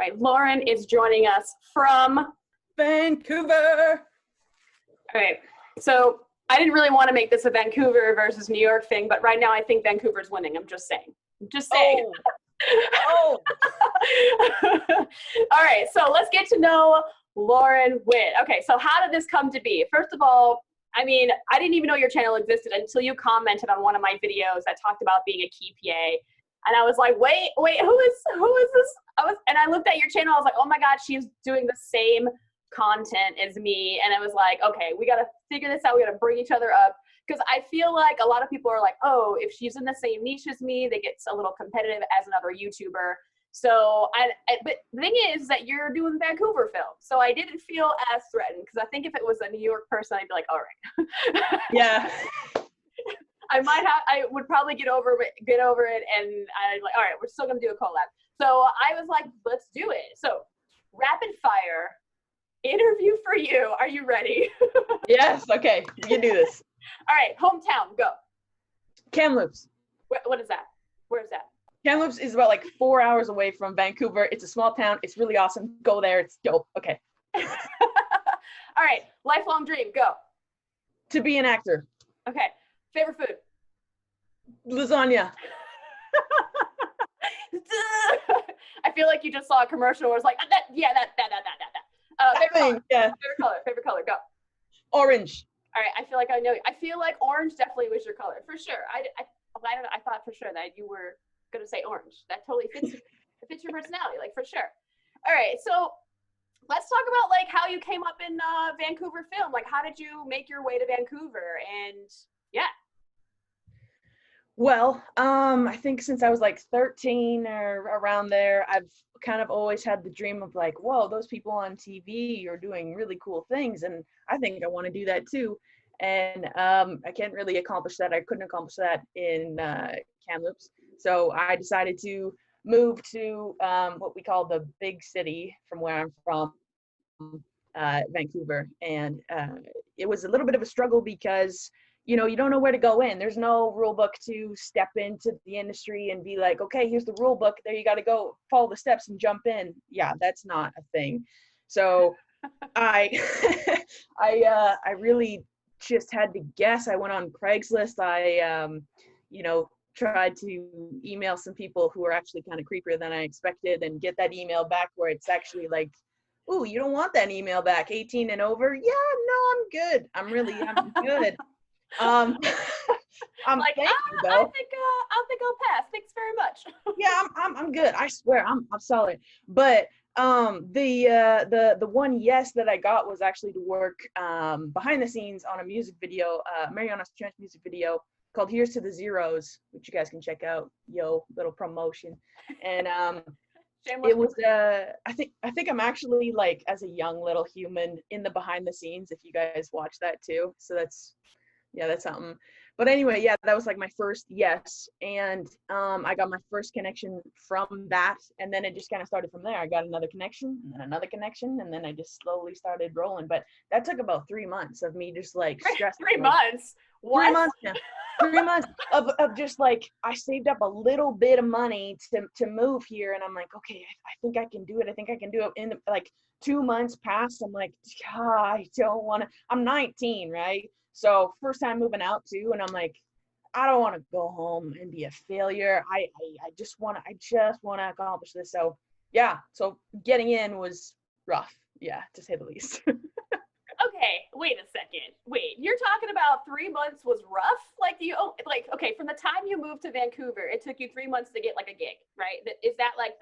right, Lauren is joining us from Vancouver. All right, so I didn't really want to make this a Vancouver versus New York thing, but right now I think Vancouver's winning. I'm just saying. Oh. All right, so let's get to know Lauren Witt. Okay, so how did this come to be? First of all, I mean, I didn't even know your channel existed until you commented on one of my videos that talked about being a key PA. And I was like, wait, who is this? And I looked at your channel, I was like, oh my God, she's doing the same content as me. And I was like, okay, we got to figure this out. We got to bring each other up. Because I feel like a lot of people are like, oh, if she's in the same niche as me, they get a little competitive as another YouTuber. So, but the thing is that you're doing Vancouver films. So I didn't feel as threatened, because I think if it was a New York person, I'd be like, all right. Yeah. I would probably get over it, and I'm like, all right, we're still gonna do a collab. So I was like, let's do it. So rapid fire interview for you. Are you ready? Yes. Okay. We can do this. All right. Hometown. Go. Kamloops. What is that? Where is that? Kamloops is about like 4 hours away from Vancouver. It's a small town. It's really awesome. Go there. It's dope. Okay. All right. Lifelong dream. Go. To be an actor. Okay. Favorite food? Lasagna. I feel like you just saw a commercial where it's like, that. Favorite color. Go. Orange. All right. I feel like I know you. I feel like orange definitely was your color for sure. I thought for sure that you were gonna say orange. That totally fits your personality, like for sure. All right. So let's talk about like how you came up in Vancouver film. Like, how did you make your way to Vancouver? And yeah. Well, I think since I was like 13 or around there, I've kind of always had the dream of like, whoa, those people on TV are doing really cool things, and I think I want to do that too. And I can't really accomplish that. I couldn't accomplish that in Kamloops. So I decided to move to what we call the big city from where I'm from, Vancouver. And it was a little bit of a struggle because you don't know where to go in. There's no rule book to step into the industry and be like, okay, here's the rule book. There you got to go follow the steps and jump in. Yeah, that's not a thing. So I really just had to guess. I went on Craigslist. I, tried to email some people who are actually kind of creepier than I expected and get that email back where it's actually like, ooh, you don't want that email back. 18 and over. Yeah, no, I'm good. I'm good. I'm like, thank you, though. I think I'll pass. Thanks very much. Yeah, I'm good. I swear, I'm solid. But the one yes that I got was actually to work behind the scenes on a music video, Mariana's Trench music video called "Here's to the Zeros," which you guys can check out. Little promotion. And it was I think I'm actually like as a young little human in the behind the scenes. If you guys watch that too, so that's something. But anyway, yeah, that was like my first yes. And I got my first connection from that. And then it just kind of started from there. I got another connection and then another connection. And then I just slowly started rolling. But that took about 3 months of me just like stressing. 3 months? What? 3 months, yeah. 3 months of just like, I saved up a little bit of money to move here. And I'm like, okay, I think I can do it. I think I can do it. In like 2 months passed. I'm like, I don't want to. I'm 19, right? So first time moving out too, and I'm like, I don't want to go home and be a failure. I just want to accomplish this. So yeah, so getting in was rough, yeah, to say the least. Okay, wait a second. Wait, you're talking about 3 months was rough? Like okay, from the time you moved to Vancouver, it took you 3 months to get like a gig, right? Is that like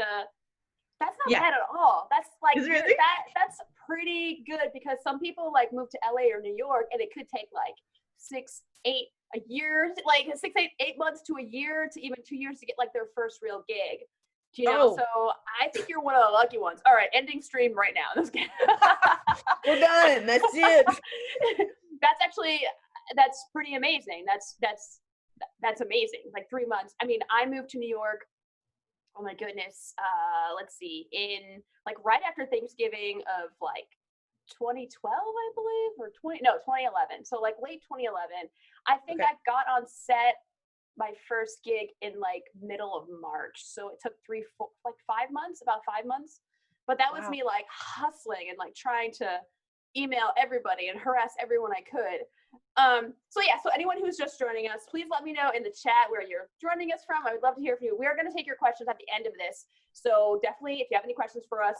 that's not bad at all. That's like really? that's pretty good, because some people like move to LA or New York and it could take like 6, 8 a year, like 6, 8 months to a year to even 2 years to get like their first real gig. So I think you're one of the lucky ones. All right, ending stream right now. We're done. That's it. That's pretty amazing. That's amazing. Like 3 months. I mean, I moved to New York. Oh my goodness. Let's see. In like right after Thanksgiving of like 2012, I believe, or 2011. So like late 2011. I think I got on set my first gig in like middle of March. So it took 5 months, about 5 months But that was Wow. me like hustling and like trying to email everybody and harass everyone I could. So yeah, so anyone who's just joining us, please let me know in the chat where you're joining us from. I would love to hear from you. We're going to take your questions at the end of this. So definitely, if you have any questions for us,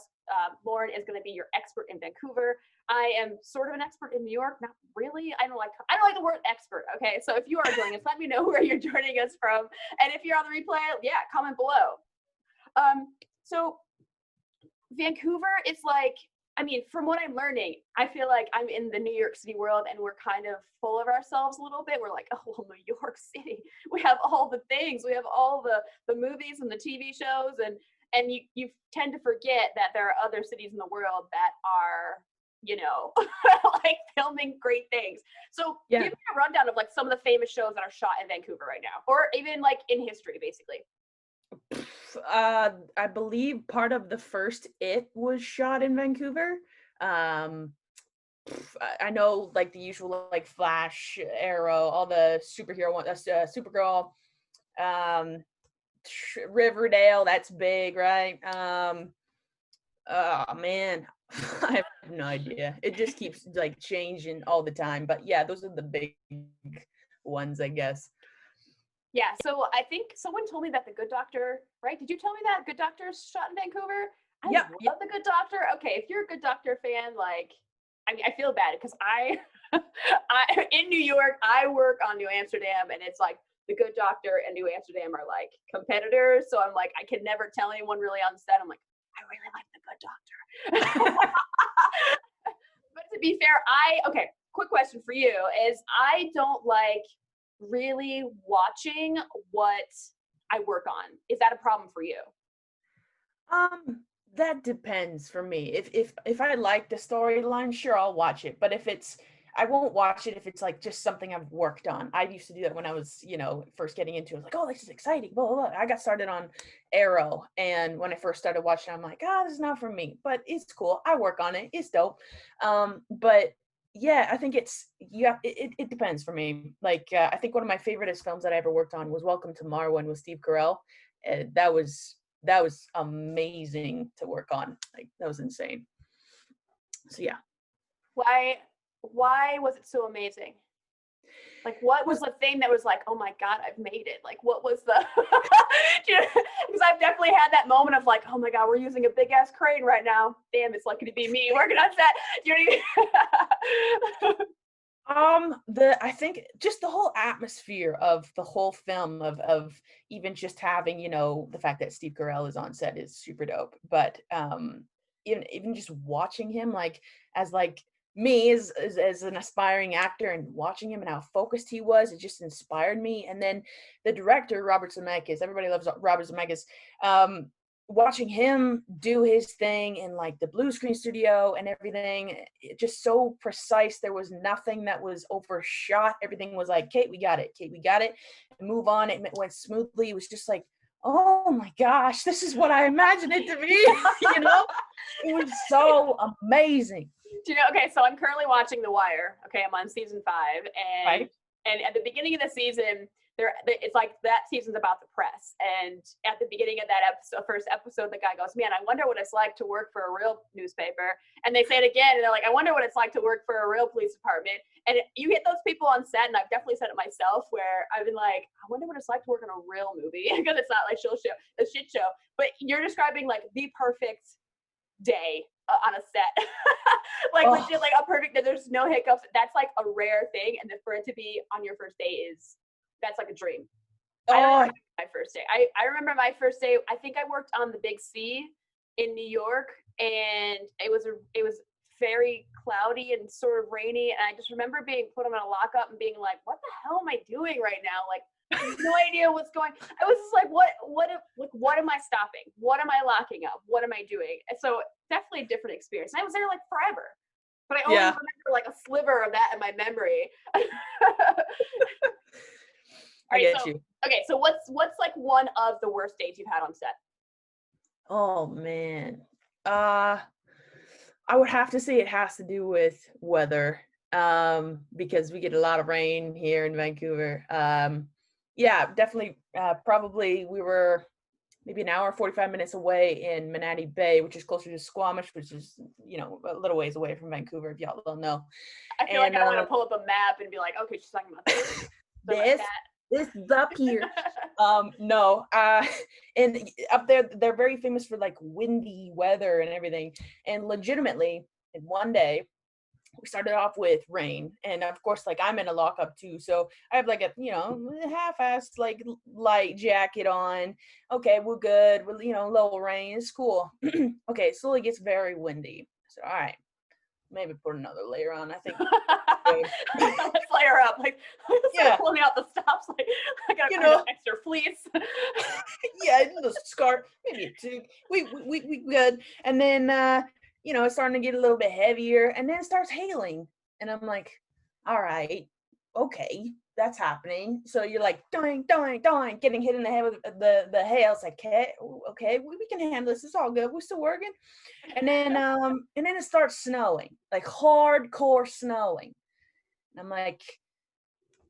Lauren is going to be your expert in Vancouver. I am sort of an expert in New York. Not really. I don't like the word expert. Okay, so if you are joining us, let me know where you're joining us from. And if you're on the replay, yeah, comment below. So Vancouver is like, I mean, from what I'm learning, I feel like I'm in the New York City world and we're kind of full of ourselves a little bit. We're like, oh, well, New York City, we have all the things. We have all the movies and the TV shows. And you tend to forget that there are other cities in the world that are, you know, like filming great things. So Yeah. give me a rundown of like some of the famous shows that are shot in Vancouver right now, or even like in history, basically. I believe part of the first It was shot in Vancouver. I know like the usual like Flash, Arrow, all the superhero ones, Supergirl, Riverdale. That's big, right? Oh man, I have no idea. It just keeps like changing all the time. But yeah, those are the big ones, I guess. Yeah, so I think someone told me that The Good Doctor, right? Did you tell me that Good Doctor is shot in Vancouver? I love The Good Doctor. Okay, if you're a Good Doctor fan, like, I mean, I feel bad because I in New York, I work on New Amsterdam, and it's like The Good Doctor and New Amsterdam are like competitors. So I'm like, I can never tell anyone really on set. I'm like, I really like The Good Doctor. But to be fair, okay, quick question for you is I don't like really watching what I work on. Is that a problem for you? That depends for me. If I like the storyline, sure, I'll watch it. But I won't watch it if it's like just something I've worked on. I used to do that when I was, first getting into it. I was like, oh, this is exciting. Blah, blah, blah. I got started on Arrow, and when I first started watching, I'm like, this is not for me. But it's cool. I work on it. It's dope. But yeah, I think it depends for me. Like, I think one of my favoriteest films that I ever worked on was Welcome to Marwen with Steve Carell. That was amazing to work on. Like, that was insane. So yeah. Why was it so amazing? Like, what was the thing that was like, oh my God, I've made it? Like, what was the, because I've definitely had that moment of like, oh my God, we're using a big ass crane right now. Damn, it's lucky to be me working on set. Do you know what I mean? I think just the whole atmosphere of the whole film of even just having, the fact that Steve Carell is on set is super dope. But even just watching him like as like me as an aspiring actor and watching him and how focused he was, it just inspired me. And then the director, Robert Zemeckis, everybody loves Robert Zemeckis. Watching him do his thing in like the blue screen studio and everything, just so precise. There was nothing that was overshot. Everything was like, Kate, we got it. Kate, we got it. And move on. It went smoothly. It was just like, oh my gosh, this is what I imagined it to be. It was so amazing. Do you know? Okay, so I'm currently watching The Wire. Okay, I'm on season 5, and Right. And at the beginning of the season, it's like that season's about the press. And at the beginning of that first episode, the guy goes, "Man, I wonder what it's like to work for a real newspaper." And they say it again, and they're like, "I wonder what it's like to work for a real police department." And you get those people on set, and I've definitely said it myself, where I've been like, "I wonder what it's like to work on a real movie," because it's not like a shit show. But you're describing like the perfect day on a set. Like legit, like a perfect, there's no hiccups. That's like a rare thing, and then for it to be on your first day that's like a dream. I remember my first day. I remember my first day. I think I worked on the Big C in New York, and it was very cloudy and sort of rainy, and I just remember being put on a lockup and being like, what the hell am I doing right now? Like, I have no idea what's going. I was just like, what am I stopping? What am I locking up? What am I doing? And so definitely a different experience. And I was there like forever, but I only remember like a sliver of that in my memory. I get you. Okay, so what's like one of the worst days you've had on set? Oh man. I would have to say it has to do with weather. Because we get a lot of rain here in Vancouver. Yeah, definitely probably we were maybe an hour, 45 minutes away in Manatee Bay, which is closer to Squamish, which is, you know, a little ways away from Vancouver, if y'all don't know. I feel like And I want to pull up a map and be like, okay, she's talking about this. Something like this that. this is up here. No, and up there they're very famous for like windy weather and everything. And legitimately, in one day, we started off with rain, and of course, like I'm in a lockup too, so I have like a, you know, half-assed like light jacket on. Okay, we're good. We're, you know, little rain. It's cool. Okay, it slowly gets very windy. So all right, maybe put another layer on. I think. Let's layer up. Like, Yeah, pulling out the stops. Like, I gotta you find an know, extra fleece. yeah, the scarf, maybe a two. We good. And then you know, it's starting to get a little bit heavier, and then it starts hailing. And I'm like, all right, okay, that's happening. So you're like doing, getting hit in the head with the hail. It's like, okay, we can handle this. It's all good. We're still working. And then it starts snowing, like hardcore snowing. And I'm like,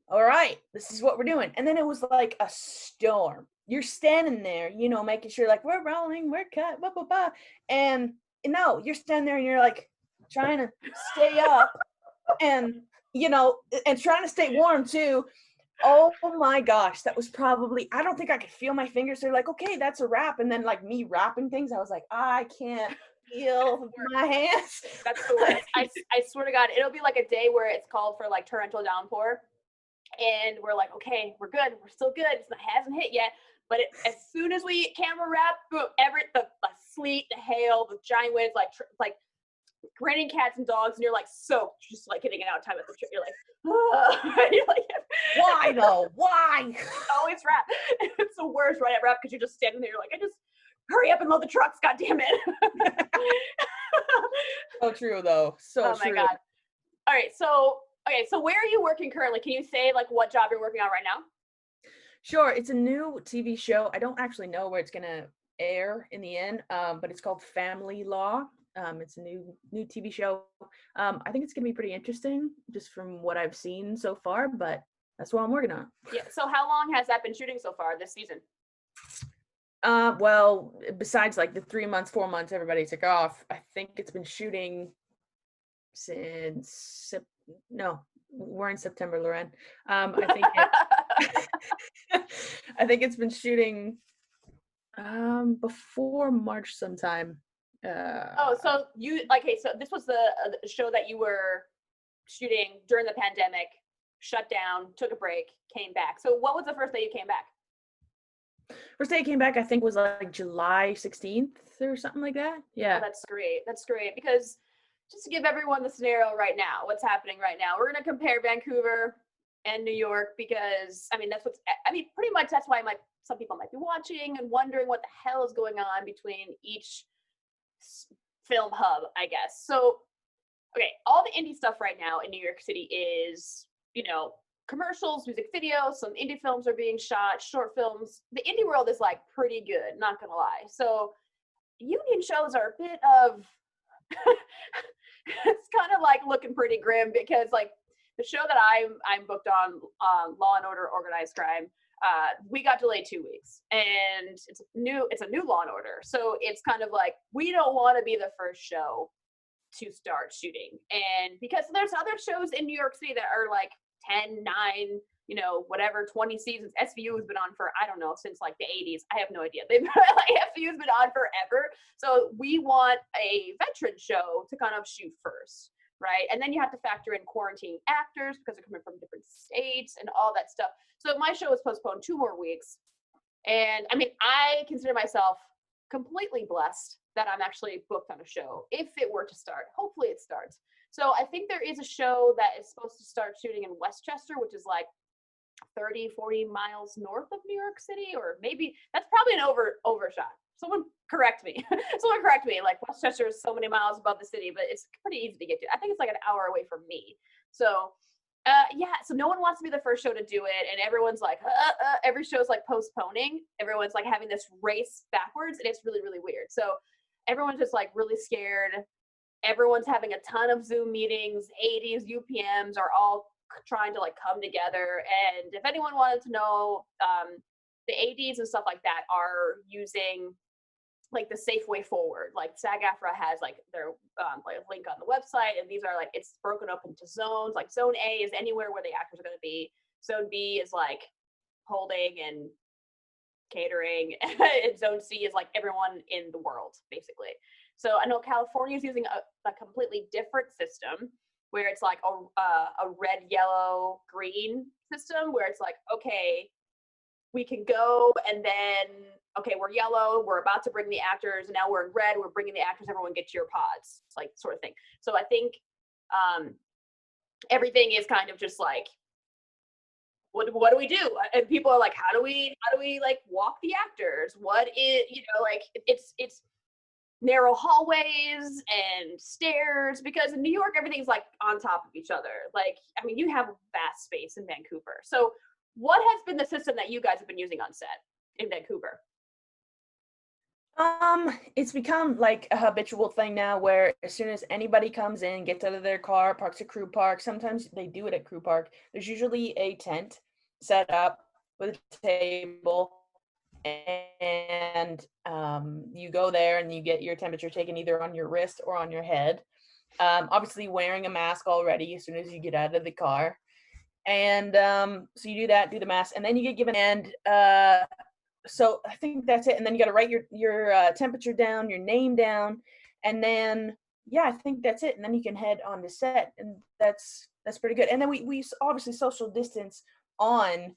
all right, this is what we're doing. And then it was like a storm. You're standing there, you know, making sure like we're rolling, we're cut, blah, blah, blah. And no, you're standing there and you're like trying to stay up and, you know, and trying to stay warm too. Oh my gosh, that was probably, I don't think I could feel my fingers. They're like, okay, that's a wrap. And then like me wrapping things, I was like, I can't feel my hands. That's the worst. I swear to God, it'll be like a day where it's called for like torrential downpour. And we're like, okay, we're good. We're still good. It hasn't hit yet. But as soon as we camera wrap, boom, the sleet, the hail, the giant winds, like raining cats and dogs, and you're like soaked, just like getting out time at the trip. You're like, you're like, why though? Why? Always wrap. It's the worst right at wrap because you're just standing there. You're like, I just hurry up and load the trucks. God damn it. So true though. So oh my true. God. All right. So, okay. So where are you working currently? Can you say like what job you're working on right now? Sure. It's a new TV show. I don't actually know where it's going to air in the end, but it's called Family Law. It's a new TV show. I think it's going to be pretty interesting just from what I've seen so far, but that's what I'm working on. Yeah. So how long has that been shooting so far this season? Well, besides like the 3 months, 4 months everybody took off, I think it's been shooting since no, we're in September, Lauren. I think I think it's been shooting before March sometime. So you okay? So this was the show that you were shooting during the pandemic, shut down, took a break, came back. So what was the first day you came back? First day I came back, I think was like July 16th or something like that. Yeah. Oh, that's great. That's great because just to give everyone the scenario right now, what's happening right now, we're going to compare Vancouver and New York because pretty much that's why some people might be watching and wondering what the hell is going on between each film hub, I guess. So, okay, all the indie stuff right now in New York City is, commercials, music videos, some indie films are being shot, short films. The indie world is like pretty good, not gonna lie. So union shows are a bit of it's kind of like looking pretty grim because like the show that I'm booked on, Law and Order Organized Crime, we got delayed 2 weeks, and it's a new Law and Order, so it's kind of like we don't want to be the first show to start shooting, and because there's other shows in New York City that are like 10, 9, whatever, 20 seasons. SVU has been on for, I don't know, since like the 80s. I have no idea. SVU has been on forever. So we want a veteran show to kind of shoot first, right? And then you have to factor in quarantine actors because they're coming from different states and all that stuff. So my show was postponed 2 more weeks. And I mean, I consider myself completely blessed that I'm actually booked on a show. If it were to start, hopefully it starts. So I think there is a show that is supposed to start shooting in Westchester, which is like 30, 40 miles north of New York City, or maybe that's probably an overshot. Someone correct me. Like Westchester is so many miles above the city, but it's pretty easy to get to. I think it's like an hour away from me. So so no one wants to be the first show to do it, and everyone's like, every show's like postponing. Everyone's like having this race backwards, and it's really, really weird. So everyone's just like really scared. Everyone's having a ton of Zoom meetings. 80s UPMs are all trying to like come together. And if anyone wanted to know, the ADs and stuff like that are using like the safe way forward. Like SAG-AFTRA has like their like a link on the website, and these are like, it's broken up into zones. Like zone A is anywhere where the actors are going to be. Zone B is like holding and catering, and zone C is like everyone in the world, basically. So I know California is using a completely different system where it's like a red, yellow, green system where it's like, okay, we can go, and then, okay, we're yellow, we're about to bring the actors, and now we're in red, we're bringing the actors, everyone get to your pods, like sort of thing. So I think everything is kind of just like, what do we do? And people are like, how do we like walk the actors? What is, you know, like it's narrow hallways and stairs, because in New York everything's like on top of each other. Like, I mean, you have vast space in Vancouver. So what has been the system that you guys have been using on set in Vancouver? It's become like a habitual thing now where as soon as anybody comes in, gets out of their car, parks at crew park, sometimes they do it at crew park, there's usually a tent set up with a table, and you go there and you get your temperature taken either on your wrist or on your head. Obviously wearing a mask already as soon as you get out of the car. And so you do that, do the mask, and then you get given, and so I think that's it. And then you got to write your temperature down, your name down, and then yeah, I think that's it. And then you can head on to set, and that's pretty good. And then we obviously social distance on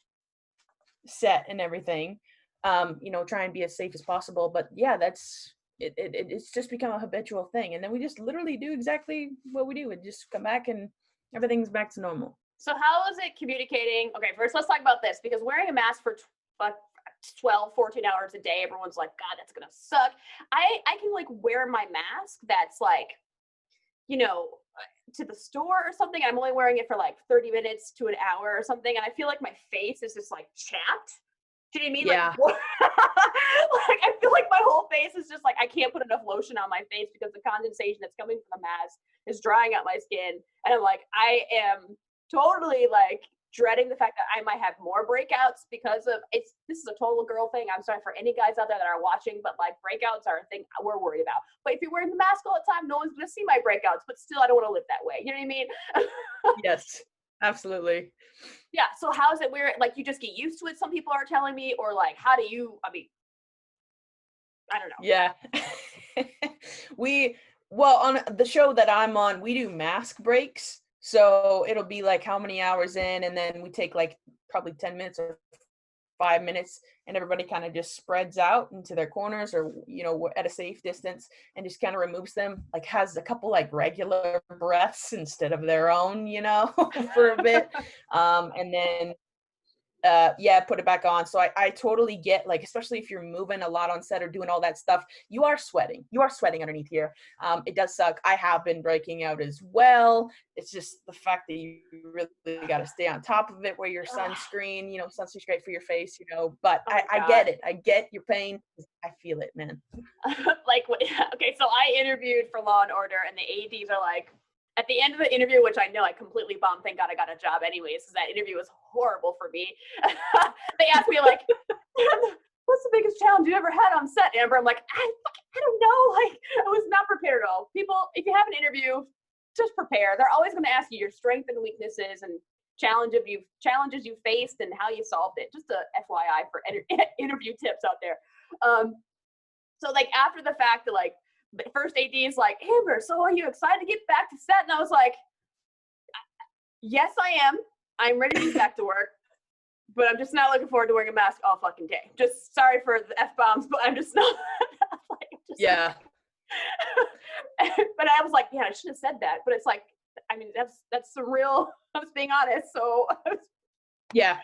set and everything. You know, try and be as safe as possible. But yeah, that's it. It's just become a habitual thing, and then we just literally do exactly what we do, and just come back, and everything's back to normal. So how is it communicating? Okay, first let's talk about this, because wearing a mask for 12, 14 hours a day, everyone's like, God, that's gonna suck. I can like wear my mask that's like, you know, to the store or something. I'm only wearing it for like 30 minutes to an hour or something, and I feel like my face is just like chapped. Do you know what I mean? Yeah. Like, like I feel like my whole face is just like, I can't put enough lotion on my face because the condensation that's coming from the mask is drying out my skin. And I'm like, I am totally like dreading the fact that I might have more breakouts because of this is a total girl thing. I'm sorry for any guys out there that are watching, but like breakouts are a thing we're worried about. But if you're wearing the mask all the time, no one's gonna see my breakouts, but still I don't want to live that way. You know what I mean? Yes, absolutely. Yeah. So how is it weird? Like you just get used to it, some people are telling me, or like how do you, I mean, I don't know. Yeah. Well, on the show that I'm on, we do mask breaks. So it'll be like how many hours in, and then we take like probably 10 minutes or 5 minutes, and everybody kind of just spreads out into their corners, or, you know, at a safe distance, and just kind of removes them, like has a couple like regular breaths instead of their own, you know, for a bit. And then yeah, put it back on. So I totally get, like, especially if you're moving a lot on set or doing all that stuff, you are sweating underneath here. It does suck. I have been breaking out as well. It's just the fact that you really got to stay on top of it, wear your sunscreen, you know, sunscreen's great for your face, you know, but I get it. I get your pain. I feel it, man. Like, okay, so I interviewed for Law and Order, and the ADs are like, at the end of the interview, which I know I completely bombed, thank God I got a job anyways, because that interview was horrible for me. They asked me like, what's the biggest challenge you ever had on set, Amber? I'm like, I don't know. Like, I was not prepared at all. People, if you have an interview, just prepare. They're always going to ask you your strengths and weaknesses and challenges you faced and how you solved it. Just a FYI for interview tips out there. So like after the fact, like, the first AD is like, Amber, so are you excited to get back to set? And I was like, yes, I am. I'm ready to get back to work, but I'm just not looking forward to wearing a mask all fucking day. Just sorry for the F-bombs, but I'm just not. Like, yeah. But I was like, yeah, I should have said that. But it's like, I mean, that's the real, I was being honest. So yeah.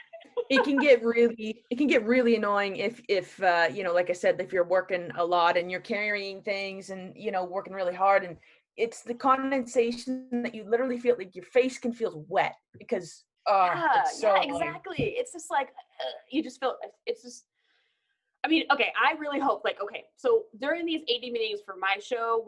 It can get really annoying if you know, like I said, if you're working a lot and you're carrying things and, you know, working really hard, and it's the condensation that you literally feel like your face can feel wet because it's so exactly. It's just like you just feel, it's just, I mean, okay, I really hope, like, okay, so during these AD meetings for my show,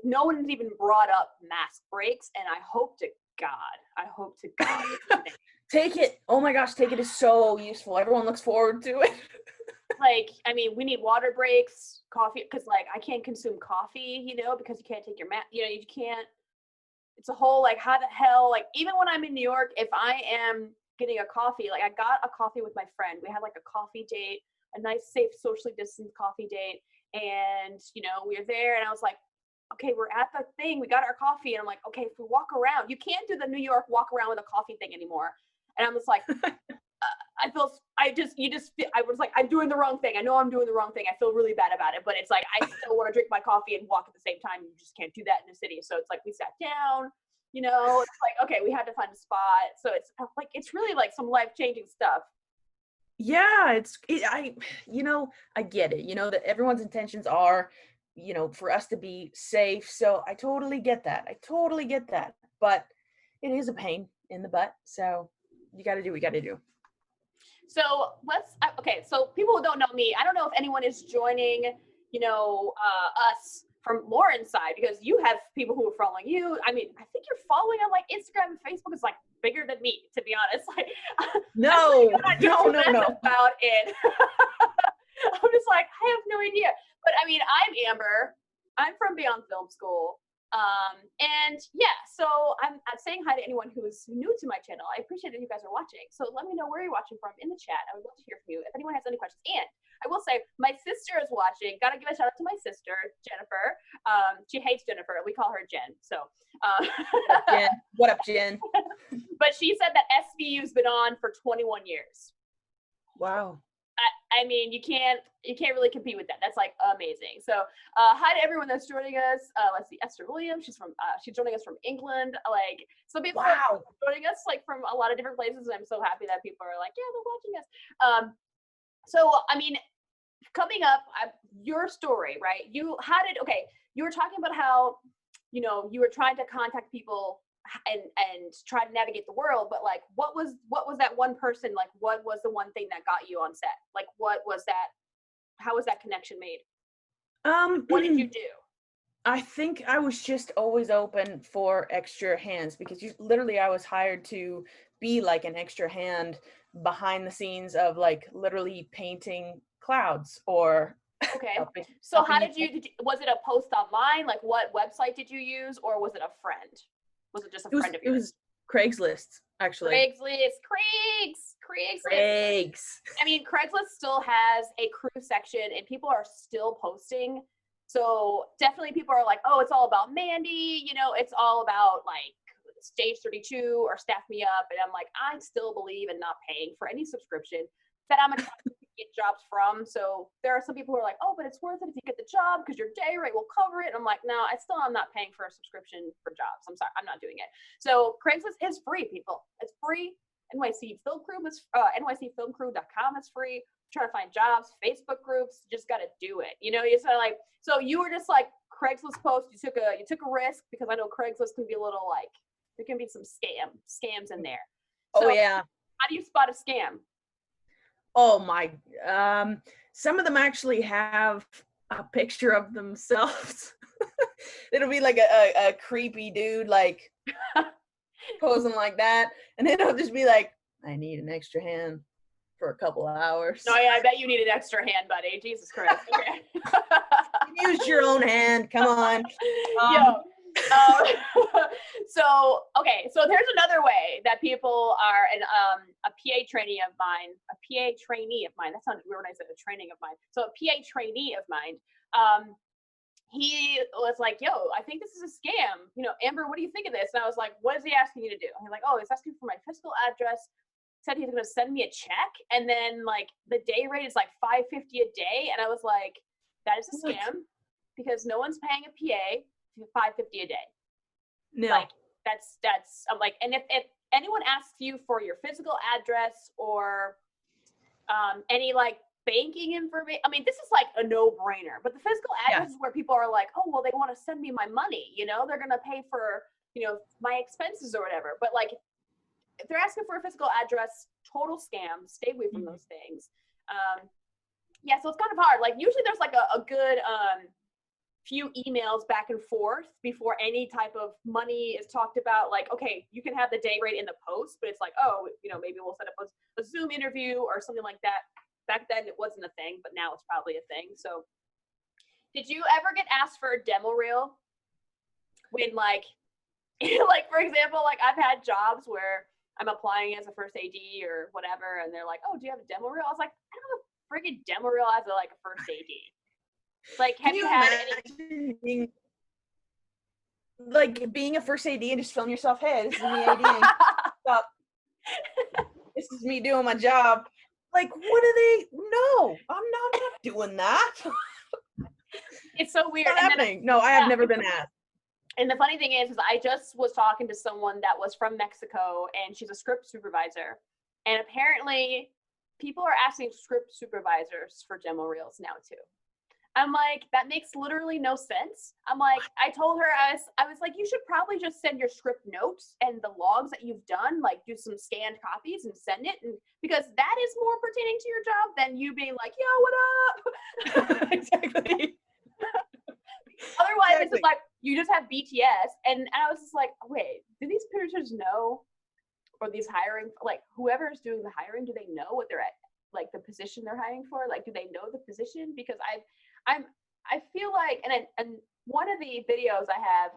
no one's even brought up mask breaks, and I hope to God. I hope to God. It's Take it. Oh my gosh, take it is so useful. Everyone looks forward to it. like, I mean, we need water breaks, coffee, because like I can't consume coffee, because you can't take your you can't. It's a whole like, how the hell, like, even when I'm in New York, if I am getting a coffee, like I got a coffee with my friend. We had like a coffee date, a nice, safe, socially distanced coffee date. And, we were there and I was like, okay, we're at the thing. We got our coffee. And I'm like, okay, if we walk around, you can't do the New York walk around with a coffee thing anymore. And I'm just like, I was like, I'm doing the wrong thing. I know I'm doing the wrong thing. I feel really bad about it, but it's like, I still want to drink my coffee and walk at the same time. You just can't do that in the city. So it's like, we sat down, it's like, okay, we had to find a spot. So it's like, it's really like some life-changing stuff. Yeah, I get it, that everyone's intentions are, for us to be safe. So I totally get that. But it is a pain in the butt. So you got to do what you got to do. So so people who don't know me, I don't know if anyone is joining, us from Lauren's side, because you have people who are following you. I mean, I think you're following on like Instagram and Facebook is like bigger than me, to be honest. Like, no. About it. I'm just like, I have no idea. But I mean, I'm Amber. I'm from Beyond Film School. And yeah, so I'm saying hi to anyone who is new to my channel. I appreciate that you guys are watching. So let me know where you're watching from in the chat. I would love to hear from you if anyone has any questions. And I will say, my sister is watching. Gotta give a shout out to my sister, Jennifer. She hates Jennifer. We call her Jen. So Jen. What up, Jen? But she said that SVU's been on for 21 years. Wow. I mean, you can't really compete with that. That's like amazing. So hi to everyone that's joining us. Let's see, Esther Williams. She's joining us from England. Like, so people are joining us like from a lot of different places. And I'm so happy that people are like, yeah, they're watching us. So I mean, coming up, your story, right? You were talking about how, you were trying to contact people and try to navigate the world, but like, what was that one person, like, what was the one thing that got you on set? Like, what was that? How was that connection made? What did you do? I think I was just always open for extra hands, because literally I was hired to be like an extra hand behind the scenes of like literally painting clouds or okay. So how did you was it a post online? Like, what website did you use, or was it a friend? Was it just a friend of yours? It was Craigslist, actually. Craigslist. I mean, Craigslist still has a crew section and people are still posting. So definitely people are like, oh, it's all about Mandy. It's all about like Stage 32 or Staff Me Up. And I'm like, I still believe in not paying for any subscription that I'm going to get jobs from. So there are some people who are like, oh, but it's worth it if you get the job because your day rate will cover it. And I'm like, no, I'm not paying for a subscription for jobs. I'm sorry, I'm not doing it. So Craigslist is free, people. It's free. NYC Film Crew is NYCFilmCrew.com is free. Trying to find jobs, Facebook groups, you just got to do it. You said like, so you were just like Craigslist post. You took a risk, because I know Craigslist can be a little like, there can be some scams in there. So, oh yeah. How do you spot a scam? Oh my, some of them actually have a picture of themselves. It'll be like a creepy dude, like posing like that. And then it'll just be like, I need an extra hand for a couple of hours. No, yeah, I bet you need an extra hand, buddy. Jesus Christ. Okay. Use your own hand. Come on. So there's another way that people are, and a PA trainee of mine, that sounded weird when I said a training of mine. So a PA trainee of mine, he was like, yo, I think this is a scam. Amber, what do you think of this? And I was like, what is he asking you to do? And he's like, oh, he's asking for my physical address. Said he's going to send me a check. And then like the day rate is like $5.50 a day. And I was like, that is a scam, because no one's paying a PA $5.50 a day. No. Like that's I'm like, and if anyone asks you for your physical address or any like banking information, I mean, this is like a no-brainer. But the physical address is where people are like, oh, well, they want to send me my money. They're gonna pay for my expenses or whatever. But like, if they're asking for a physical address, total scam. Stay away from those things. So it's kind of hard. Like usually there's like a good few emails back and forth before any type of money is talked about. Like, okay, you can have the day rate in the post, but it's like, oh, you know, maybe we'll set up a Zoom interview or something like that. Back then it wasn't a thing, but now it's probably a thing. So did you ever get asked for a demo reel when like, like for example, like I've had jobs where I'm applying as a first AD or whatever, and they're like, oh, do you have a demo reel? I was like, I don't have a friggin' demo reel as a, like a first AD. Like, have you had any? Being a first AD and just filming yourself, hey, this is me ADing. Stop. This is me doing my job. Like, what are they? No, I'm not doing that. It's so weird. It's not happening. No, I have never been asked. And the funny thing is I just was talking to someone that was from Mexico, and she's a script supervisor. And apparently people are asking script supervisors for demo reels now too. I'm like, that makes literally no sense. I'm like, I told her, I was like, you should probably just send your script notes and the logs that you've done, like do some scanned copies and send it. And because that is more pertaining to your job than you being like, yo, what up? Exactly. Otherwise, it's just like, you just have BTS. And I was just like, wait, do these producers know, or these hiring, like whoever is doing the hiring, do they know what they're at, like the position they're hiring for? Like, do they know the position? Because I feel like, and one of the videos I have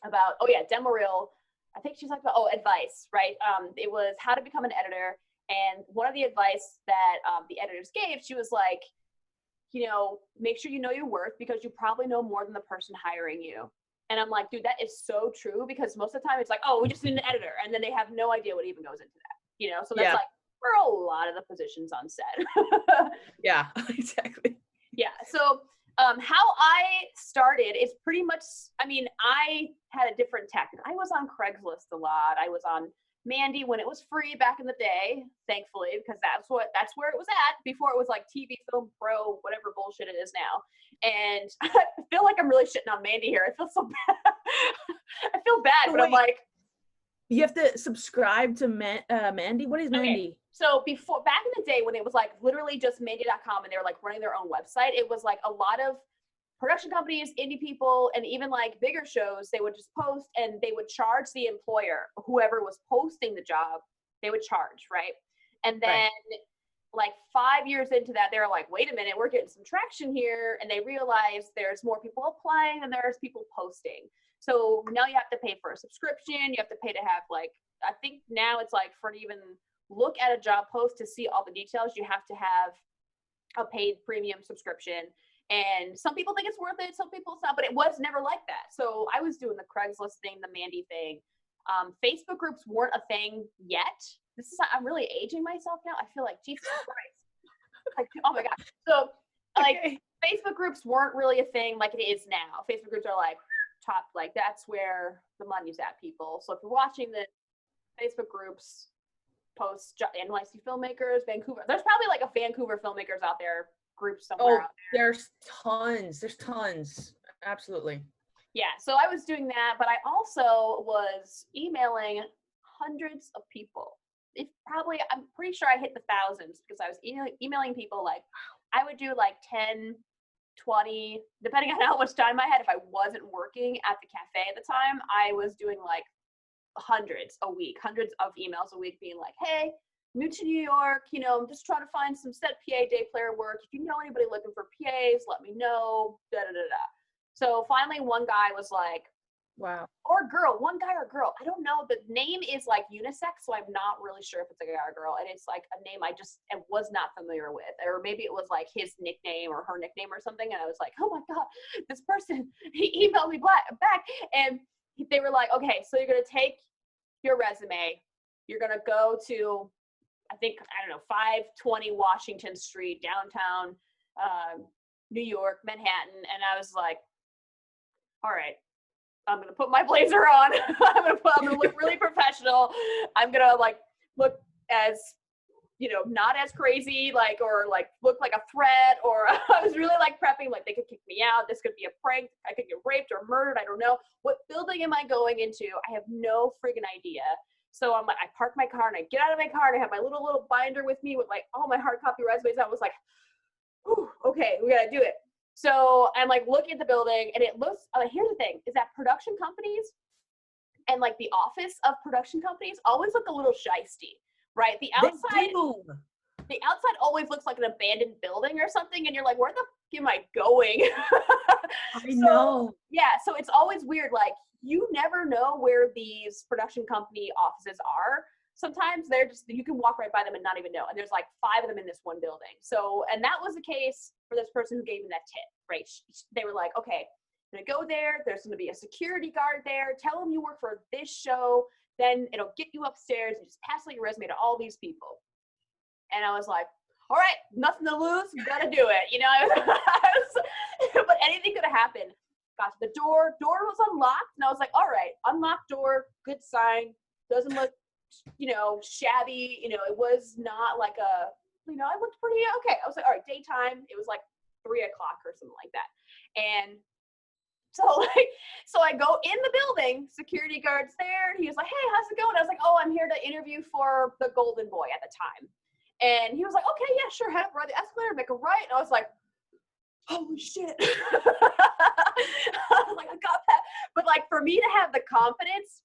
about, oh yeah, demo reel, I think she's talking about, advice, right? It was how to become an editor. And one of the advice that the editors gave, she was like, you know, make sure you know your worth, because you probably know more than the person hiring you. And I'm like, dude, that is so true, because most of the time it's like, oh, we just need an editor. And then they have no idea what even goes into that, you know? So that's like, for a lot of the positions on set. Yeah, exactly. Yeah. So how I started is pretty much, I mean, I had a different tack. I was on Craigslist a lot. I was on Mandy when it was free back in the day, thankfully, because that's where it was at before it was like TV Film Pro, whatever bullshit it is now. And I feel like I'm really shitting on Mandy here. I feel so bad. I feel bad, but I'm like, you have to subscribe to Mandy. What is Mandy? Okay. So back in the day when it was like literally just Mandy.com and they were like running their own website, it was like a lot of production companies, indie people, and even like bigger shows, they would just post and they would charge the employer, whoever was posting the job, they would charge, right? And then like 5 years into that, they were like, wait a minute, we're getting some traction here. And they realized there's more people applying than there's people posting. So now you have to pay for a subscription. You have to pay to have like, I think now it's like for to even look at a job post to see all the details, you have to have a paid premium subscription. And some people think it's worth it, some people it's not, but it was never like that. So I was doing the Craigslist thing, the Mandy thing. Facebook groups weren't a thing yet. I'm really aging myself now. I feel like, Jesus Christ. Like, oh my God. So like Facebook groups weren't really a thing like it is now. Facebook groups are like top, like that's where the money's at, people. So if you're watching the Facebook groups post NYC filmmakers, Vancouver, there's probably like a Vancouver filmmakers out there group somewhere out there. There's tons. Absolutely. Yeah, so I was doing that, but I also was emailing hundreds of people. I'm pretty sure I hit the thousands, because I was emailing people. Like I would do like 10, 20, depending on how much time I had. If I wasn't working at the cafe at the time, I was doing like hundreds of emails a week being like, hey, new to New York, you know, I'm just trying to find some set PA day player work. If you know anybody looking for PAs, let me know, da da da da. So finally one guy was like, wow. Or girl, one guy or girl, I don't know. The name is like unisex, so I'm not really sure if it's a guy or girl. And it's like a name I was not familiar with. Or maybe it was like his nickname or her nickname or something. And I was like, oh my God, this person, he emailed me back. And they were like, okay, so you're going to take your resume. You're going to go to, I don't know, 520 Washington Street, downtown New York, Manhattan. And I was like, all right, I'm going to put my blazer on. I'm going to look really professional. I'm going to like look as, you know, not as crazy, like, or like look like a threat, or I was really like prepping, like they could kick me out. This could be a prank. I could get raped or murdered. I don't know. What building am I going into? I have no friggin' idea. So I'm like, I park my car and I get out of my car and I have my little binder with me with like all my hard copy resumes. I was like, ooh, okay, we got to do it. So I'm like looking at the building, and it looks, here's the thing, is that production companies and like the office of production companies always look a little shisty, right? The outside always looks like an abandoned building or something, and you're like, where the f am I going? I know. Yeah, so it's always weird. Like, you never know where these production company offices are. Sometimes they're just, you can walk right by them and not even know. And there's like 5 of them in this one building. So, and that was the case for this person who gave me that tip, right? They were like, okay, I'm gonna go there. There's gonna be a security guard there. Tell them you work for this show. Then it'll get you upstairs and just pass out your resume to all these people. And I was like, all right, nothing to lose, gotta do it. You know, but anything could have happened. Got to the door was unlocked, and I was like, all right, unlocked door, good sign, doesn't look, you know, shabby. You know, it was not like a, you know, it looked pretty okay. I was like, all right, daytime. It was like 3 o'clock or something like that. And so I go in the building, security guard's there, and he was like, hey, how's it going? I was like, oh, I'm here to interview for the Golden Boy at the time. And he was like, okay, yeah, sure, head up, ride the escalator, make a right. And I was like, holy shit. I was like, I got that. But like, for me to have the confidence,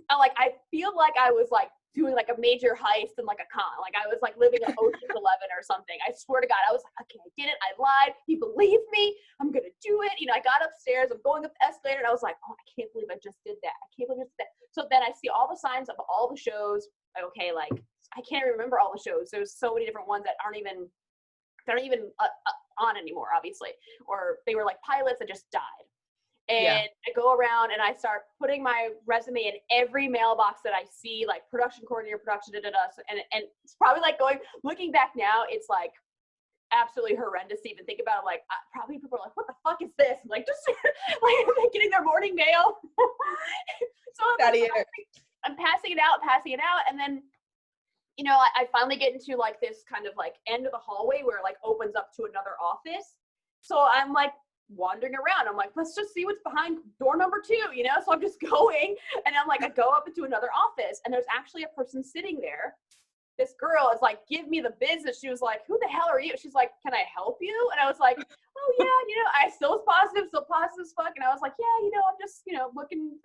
I feel like I was like doing like a major heist and like a con. Like, I was like living in Ocean's 11 or something. I swear to God, I was like, okay, I did it. I lied. He believed me. I'm going to do it. You know, I got upstairs. I'm going up the escalator. And I was like, oh, I can't believe I just did that. I can't believe I just did that. So then I see all the signs of all the shows. Like, okay, like, I can't remember all the shows. There's so many different ones that aren't even on anymore, obviously. Or they were like pilots that just died. And I go around and I start putting my resume in every mailbox that I see, like production coordinator, production, and it's probably like looking back now, it's like absolutely horrendous to even think about. Like, probably people are like, what the fuck is this? I'm like, just like getting their morning mail. So I'm passing it out, and then, you know, I finally get into like this kind of like end of the hallway where it like opens up to another office. So I'm like wandering around. I'm like, let's just see what's behind door number 2, you know? So I'm just going, and I'm like, I go up into another office, and there's actually a person sitting there. This girl is like, give me the business. She was like, who the hell are you? She's like, can I help you? And I was like, oh yeah, you know, I still was positive as fuck. And I was like, yeah, you know, I'm just, you know, looking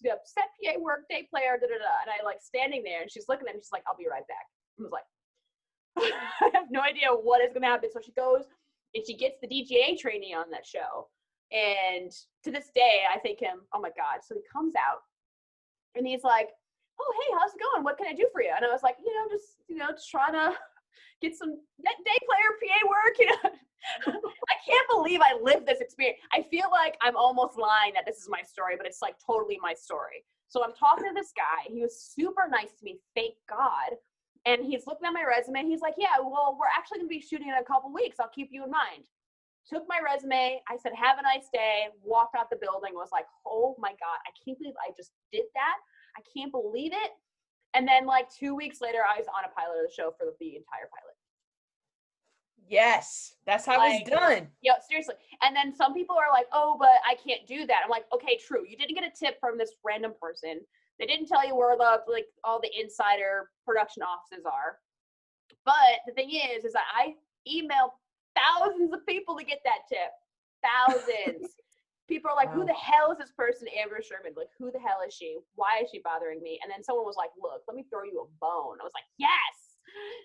to set PA work, day player, And I like standing there, and she's looking at me. She's like, I'll be right back. I was like, I have no idea what is going to happen. So she goes, and she gets the DJA trainee on that show. And to this day, I think him, oh my God. So he comes out, and he's like, oh, hey, how's it going? What can I do for you? And I was like, just trying to get some day player PA work, you know. I can't believe I lived this experience. I feel like I'm almost lying that this is my story, but it's like totally my story. So I'm talking to this guy. He was super nice to me, thank God. And he's looking at my resume, and he's like, yeah, well, we're actually going to be shooting in a couple weeks. I'll keep you in mind. Took my resume. I said, have a nice day. Walked out the building. Was like, oh my God, I can't believe I just did that. I can't believe it. And then like 2 weeks later, I was on a pilot of the show for the entire pilot. Yes, that's how it's done. Yeah, seriously. And then some people are like, oh, but I can't do that. I'm like, okay, true. You didn't get a tip from this random person. They didn't tell you where all the insider production offices are. But the thing is that I emailed thousands of people to get that tip. Thousands. People are like, who the hell is this person, Amber Sherman? Like, who the hell is she? Why is she bothering me? And then someone was like, look, let me throw you a bone. I was like, yes.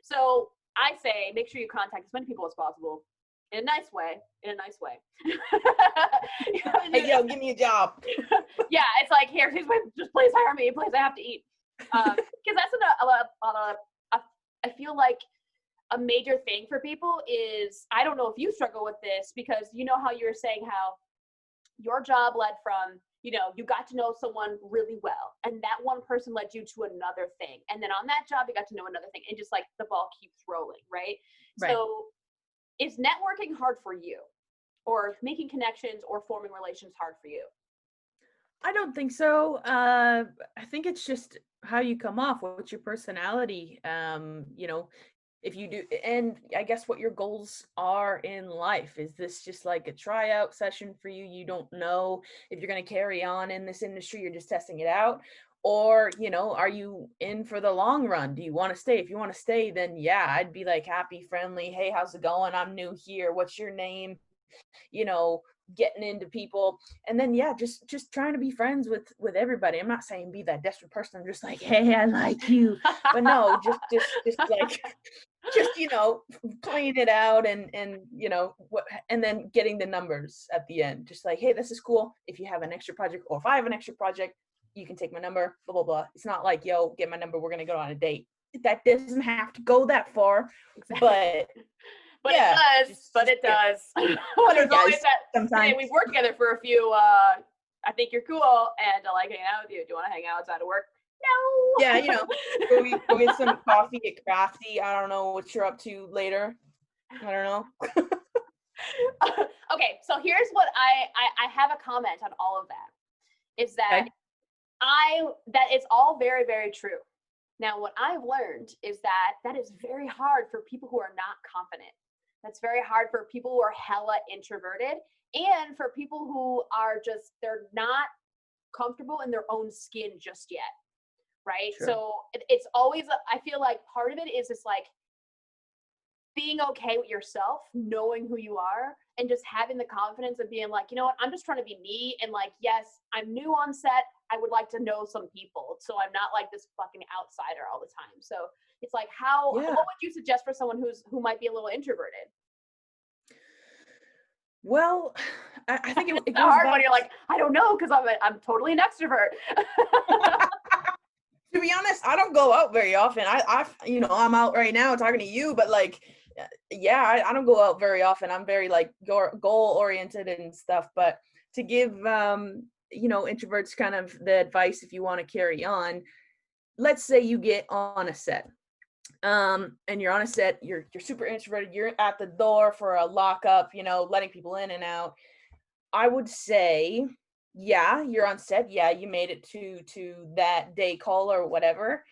So I say, make sure you contact as many people as possible in a nice way. Hey, yo, give me a job. Yeah, it's like, here, just please hire me. Please, I have to eat. Because that's I feel like a major thing for people is, I don't know if you struggle with this, because you know how you were saying how your job led from, you know, you got to know someone really well, and that one person led you to another thing. And then on that job, you got to know another thing, and just like the ball keeps rolling, right? So is networking hard for you, or making connections or forming relations hard for you? I don't think so. I think it's just how you come off, what's your personality, you know, if you do, and I guess what your goals are in life. Is this just like a tryout session for you? You don't know if you're going to carry on in this industry, you're just testing it out. Or, you know, are you in for the long run? Do you want to stay? If you want to stay, then yeah, I'd be like happy, friendly. Hey, how's it going? I'm new here. What's your name? you know, getting into people. And then yeah, just trying to be friends with everybody. I'm not saying be that desperate person. I'm just like, hey, I like you. But no, just like just, you know, playing it out and you know what, and then getting the numbers at the end. Just like, hey, this is cool. If you have an extra project, or if I have an extra project, you can take my number, blah blah blah. It's not like, yo, get my number, we're gonna go on a date. That doesn't have to go that far. But But yeah, it does. But it does. But There's it always does that. sometimes. Hey, we've worked together for a few. I think you're cool, and I like hanging out with you. Do you want to hang out outside of work? No. Yeah, you know, go get some coffee at Crafty. I don't know what you're up to later. I don't know. Okay, so here's what I have a comment on all of that. Is that Okay. that it's all very, very true. Now, what I've learned is that is very hard for people who are not confident. That's very hard for people who are hella introverted, and for people who are just, they're not comfortable in their own skin just yet. Right. Sure. So it's always, I feel like part of it is just like being okay with yourself, knowing who you are, and just having the confidence of being like, you know what, I'm just trying to be me. And like, yes, I'm new on set. I would like to know some people, so I'm not like this fucking outsider all the time. So it's like, what would you suggest for someone who might be a little introverted? Well, I think it It's goes hard back when you're like, I don't know, because I'm totally an extrovert. To be honest, I don't go out very often. You know, I'm out right now talking to you, but like, yeah, I don't go out very often. I'm very like goal oriented and stuff. But to give, you know, introverts kind of the advice, if you want to carry on, let's say you get on a set, and you're on a set, you're super introverted, you're at the door for a lockup, you know, letting people in and out. I would say, yeah, you're on set. Yeah, you made it to that day call or whatever.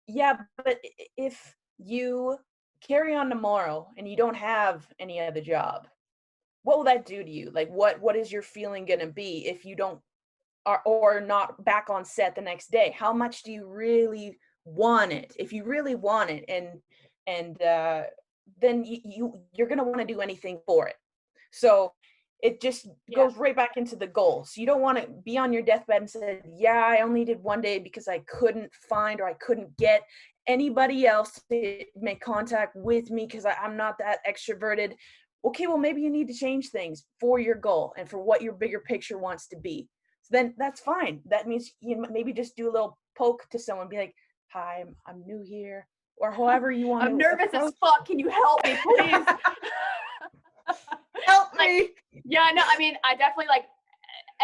Yeah, but if you carry on tomorrow and you don't have any other job, what will that do to you? Like, what is your feeling gonna be if you don't are or not back on set the next day? How much do you really want it? If you really want it, and then you're gonna want to do anything for it. So it just goes right back into the goals. You don't want to be on your deathbed and say, yeah, I only did one day because I couldn't find or I couldn't get anybody else to make contact with me because I'm not that extroverted. Okay, well, maybe you need to change things for your goal and for what your bigger picture wants to be. So then that's fine. That means you maybe just do a little poke to someone, be like, hi, I'm new here, or however you want to. I'm nervous as fuck. Can you help me, please? Help me. Yeah, no, I mean, I definitely like,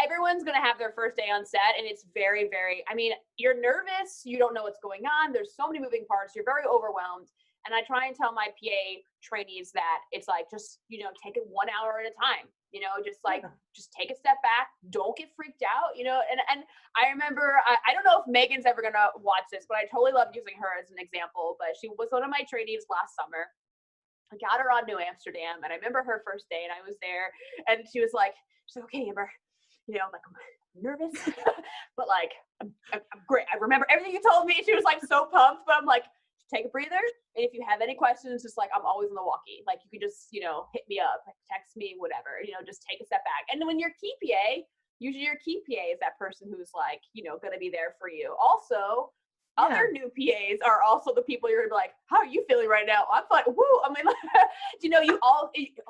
everyone's going to have their first day on set, and it's very, very, I mean, you're nervous. You don't know what's going on. There's so many moving parts. You're very overwhelmed. And I try and tell my PA trainees that it's like, just, you know, take it 1 hour at a time, you know, just like, just take a step back. Don't get freaked out, you know? And I remember, I don't know if Megan's ever going to watch this, but I totally love using her as an example. But she was one of my trainees last summer. I got her on New Amsterdam, and I remember her first day, and I was there, and she was like, okay, Amber, you know, I'm like, I'm nervous, but like, I'm great. I remember everything you told me. She was like so pumped, but I'm like, take a breather. And if you have any questions, just like, I'm always in the walkie. Like, you can just, you know, hit me up, text me, whatever, you know, just take a step back. And then when you're key PA, usually your key PA is that person who's like, you know, going to be there for you. Also, other new PAs are also the people you're gonna be like, how are you feeling right now? I'm like, woo. I mean, you know,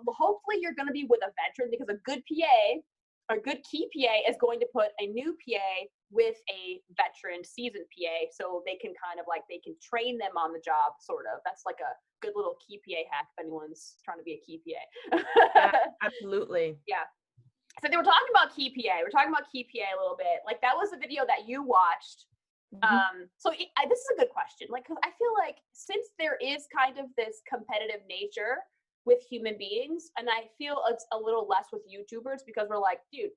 hopefully you're gonna be with a veteran, because a good PA, a good key PA is going to put a new PA with a veteran seasoned PA, so they can kind of like, they can train them on the job, sort of. That's like a good little key PA hack if anyone's trying to be a key PA. Absolutely. Yeah. So they were talking about key PA. We're talking about key PA a little bit. Like, that was a video that you watched. So this is a good question. Like, cause I feel like since there is kind of this competitive nature with human beings, and I feel it's a little less with YouTubers, because we're like, dude,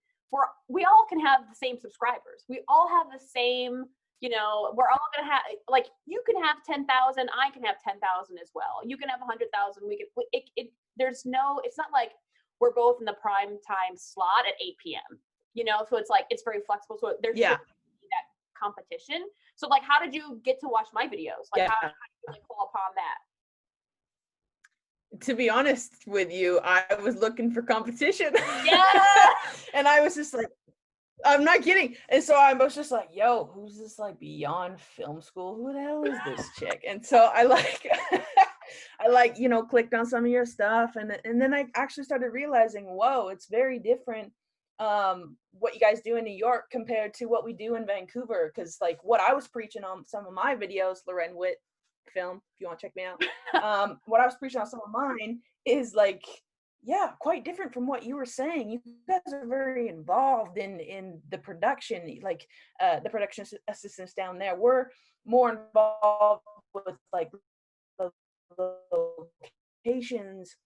we all can have the same subscribers. We all have the same, you know, we're all gonna have, like, you can have 10,000, I can have 10,000 as well. You can have 100,000. We can. There's no. It's not like we're both in the prime time slot at 8 p.m. You know, so it's like, it's very flexible. So there's that competition. So like, how did you get to watch my videos? Like, how did you like fall upon that? To be honest with you, I was looking for competition. Yeah. And I was just like, I'm not kidding. And so I was just like, yo, who's this like Beyond Film School? Who the hell is this chick? And so I like I like, you know, clicked on some of your stuff, and then I actually started realizing, whoa, it's very different what you guys do in New York compared to what we do in Vancouver. Cause like what I was preaching on some of my videos, Lauren Witt film, if you want to check me out. What I was preaching on some of mine is like, yeah, quite different from what you were saying. You guys are very involved in the production, like the production assistants down there. We're more involved with like the locations,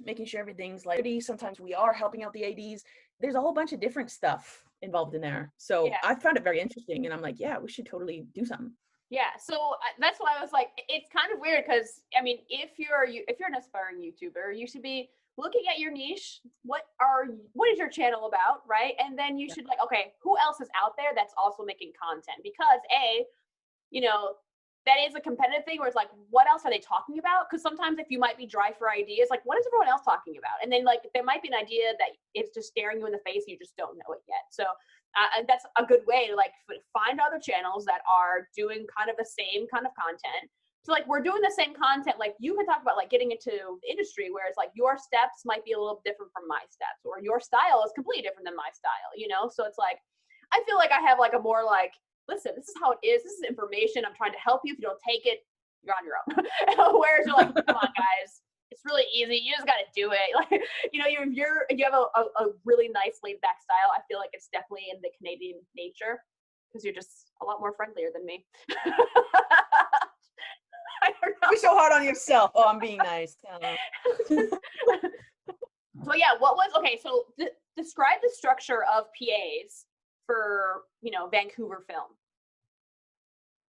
making sure everything's like ready. Sometimes we are helping out the ADs. There's a whole bunch of different stuff involved in there. So Yeah. I found it very interesting, and I'm like, yeah, we should totally do something. Yeah, so that's why I was like, it's kind of weird because I mean, if you're an aspiring YouTuber, you should be looking at your niche. What is your channel about, right? And then you should like, okay, who else is out there that's also making content? Because you know, that is a competitive thing where it's like, what else are they talking about? Because sometimes if you might be dry for ideas, like what is everyone else talking about? And then like there might be an idea that is just staring you in the face and you just don't know it yet. So and that's a good way to like find other channels that are doing kind of the same kind of content. So like we're doing the same content. Like you can talk about like getting into the industry where it's like your steps might be a little different from my steps, or your style is completely different than my style, you know? So it's like, I feel like I have like a more like, listen, this is how it is. This is information. I'm trying to help you. If you don't take it, you're on your own. Whereas you're like, come on, guys. It's really easy. You just got to do it. Like, you know, if you have a really nice laid back style, I feel like it's definitely in the Canadian nature because you're just a lot more friendlier than me. I don't know. You're so hard on yourself. Oh, I'm being nice. So yeah, okay, so describe the structure of PAs for, you know, Vancouver film.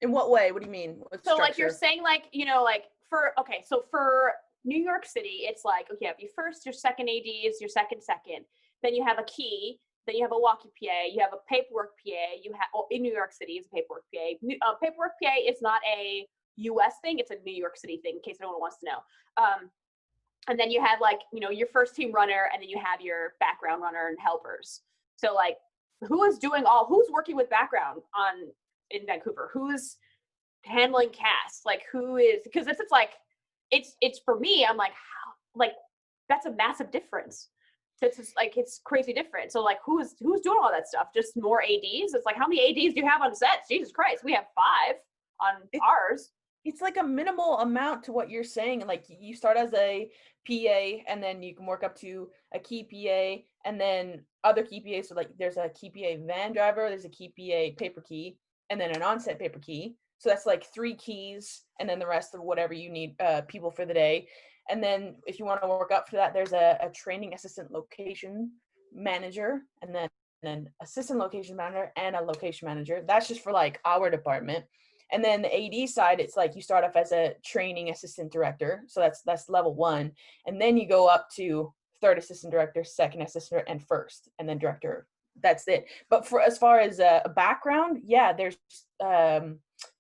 In what way? What do you mean? So like you're saying like, you know, like so for New York City, it's like, okay, you have your first, your second ADs, your second, then you have a key, then you have a walkie PA, you have a paperwork PA, you have, in New York City is a paperwork PA. Paperwork PA is not a US thing, it's a New York City thing in case anyone wants to know. And then you have like, you know, your first team runner, and then you have your background runner and helpers. So like who's working with background in Vancouver? Who's handling cast? Like who is, because it's like, it's for me, I'm like, how, like that's a massive difference. It's just like, it's crazy different. So like who's doing all that stuff? Just more ADs? It's like, how many ADs do you have on sets? Jesus Christ, we have 5 on ours. It's like a minimal amount to what you're saying. Like you start as a PA, and then you can work up to a key PA, and then other key PAs. So like there's a key PA van driver, there's a key PA paper key, and then an on-set paper key. So that's like 3 keys, and then the rest of whatever you need people for the day. And then if you want to work up for that, there's a training assistant location manager, and then an assistant location manager and a location manager. That's just for like our department. And then the AD side, it's like you start off as a training assistant director. So that's level 1. And then you go up to third assistant director, second assistant, and first, and then director. That's it. But for as far as a background, yeah, there's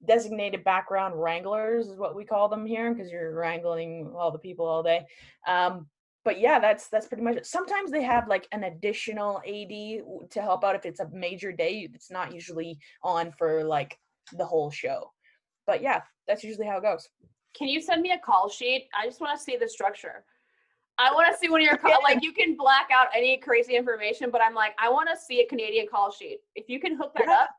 designated background wranglers is what we call them here, because you're wrangling all the people all day. But yeah, that's pretty much it. Sometimes they have like an additional AD to help out if it's a major day. It's not usually on for like the whole show. But yeah, that's usually how it goes. Can you send me a call sheet? I just want to see the structure. I want to see when you're like, you can black out any crazy information, but I'm like, I want to see a Canadian call sheet. If you can hook that up.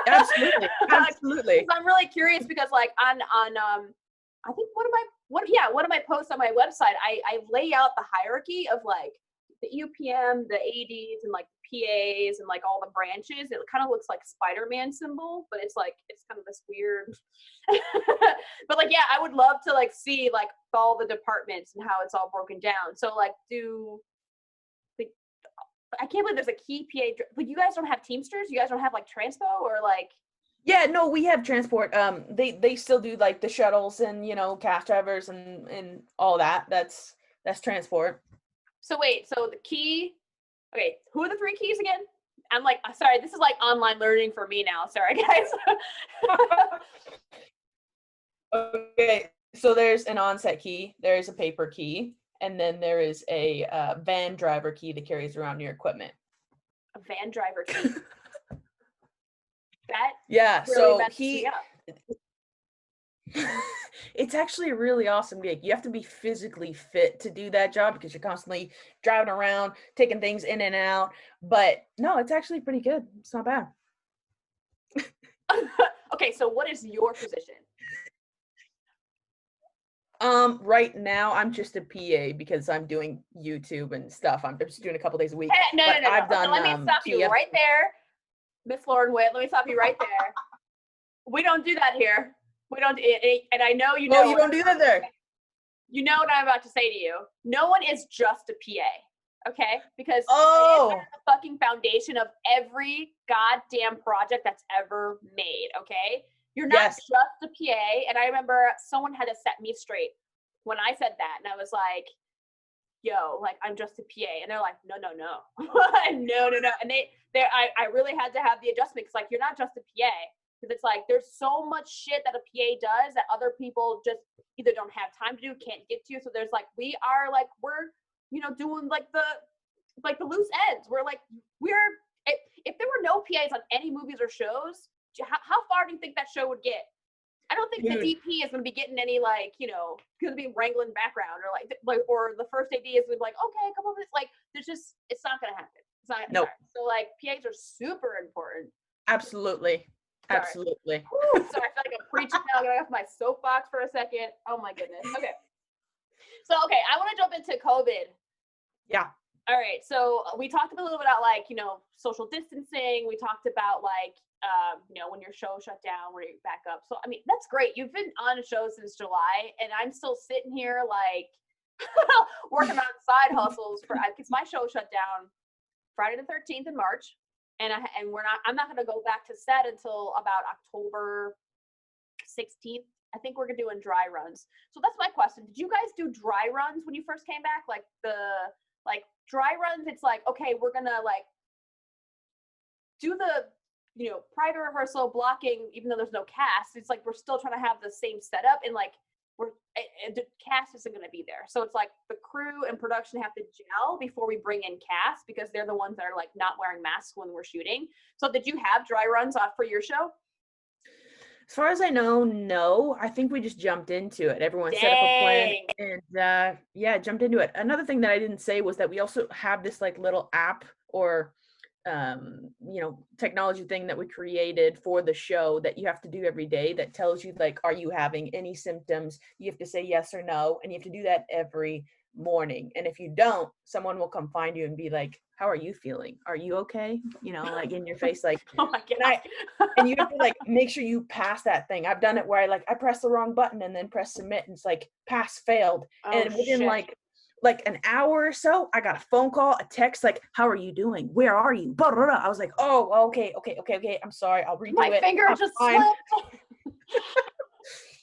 Absolutely. Absolutely. I'm really curious because like on I think one of my posts on my website, I lay out the hierarchy of like the UPM, the ADs, and like PAs, and like all the branches. It kind of looks like Spider-Man symbol, but it's like, it's kind of this weird, but like, yeah, I would love to like see like all the departments and how it's all broken down. So like I can't believe there's a key PA, like you guys don't have Teamsters? You guys don't have like Transpo or like? Yeah, no, we have transport. They still do like the shuttles and, you know, cast drivers and all that. That's transport. So wait, so the key, okay, who are the 3 keys again? I'm like, sorry, this is like online learning for me now. Sorry, guys. Okay, So there's an onset key, there's a paper key, and then there is a van driver key that carries around your equipment. A van driver key. That Yeah, really so messes me up. it's actually a really awesome gig. You have to be physically fit to do that job because you're constantly driving around, taking things in and out. But no, it's actually pretty good. It's not bad. Okay, so what is your position? Right now I'm just a PA because I'm doing YouTube and stuff. I'm just doing a couple days a week. No. I've done, So let me stop you right there, Miss Lauren Witt. Let me stop you right there. We don't do that here. We don't, and I know you know. Oh, you don't do that there. You know what I'm about to say to you. No one is just a PA, okay? Because oh, it is the fucking foundation of every goddamn project that's ever made, okay? You're not just a PA, and I remember someone had to set me straight when I said that, and I was like, yo, like, I'm just a PA. And they're like, no. no. And I really had to have the adjustment because, like, you're not just a PA. Because it's like, there's so much shit that a PA does that other people just either don't have time to do, can't get to. So there's like, we're, you know, doing like the loose ends. If there were no PAs on any movies or shows, how far do you think that show would get? I don't think the DP is going to be getting any, like, you know, going to be wrangling background or or the first AD is going to be like, okay, come over this. Like, there's just, it's not going to happen. It's not. Nope. So like, PAs are super important. Absolutely. Sorry. Absolutely. Woo, sorry, I feel like I'm preaching now. I'm going to get off my soapbox for a second. Oh my goodness. Okay. So, okay, I want to jump into COVID. Yeah. All right. So we talked a little bit about, like, you know, social distancing. We talked about, like, you know, when your show shut down, where you back up. So, I mean, that's great. You've been on a show since July, and I'm still sitting here, like, working on side hustles because my show shut down Friday the 13th in March. I'm not going to go back to set until about October 16th. I think we're doing dry runs. So that's my question. Did you guys do dry runs when you first came back? Like dry runs, it's like, okay, we're going to like do the, you know, private rehearsal blocking, even though there's no cast. It's like, we're still trying to have the same setup, and like, the cast isn't going to be there. So it's like the crew and production have to gel before we bring in cast, because they're the ones that are like not wearing masks when we're shooting. So did you have dry runs for your show? As far as I know, no. I think we just jumped into it. Everyone set up a plan and jumped into it. Another thing that I didn't say was that we also have this like little app or you know, technology thing that we created for the show that you have to do every day that tells you, like, are you having any symptoms? You have to say yes or no, and you have to do that every morning. And if you don't, someone will come find you and be like, how are you feeling? Are you okay? You know, like in your face, like, oh my God. And you have to like make sure you pass that thing. I've done it where I press the wrong button and then press submit, and it's like pass failed. And within like an hour or so, I got a phone call, a text, like, how are you doing? Where are you? Blah, blah, blah. I was like, oh, okay. I'm sorry. I'll redo it. My finger just slipped.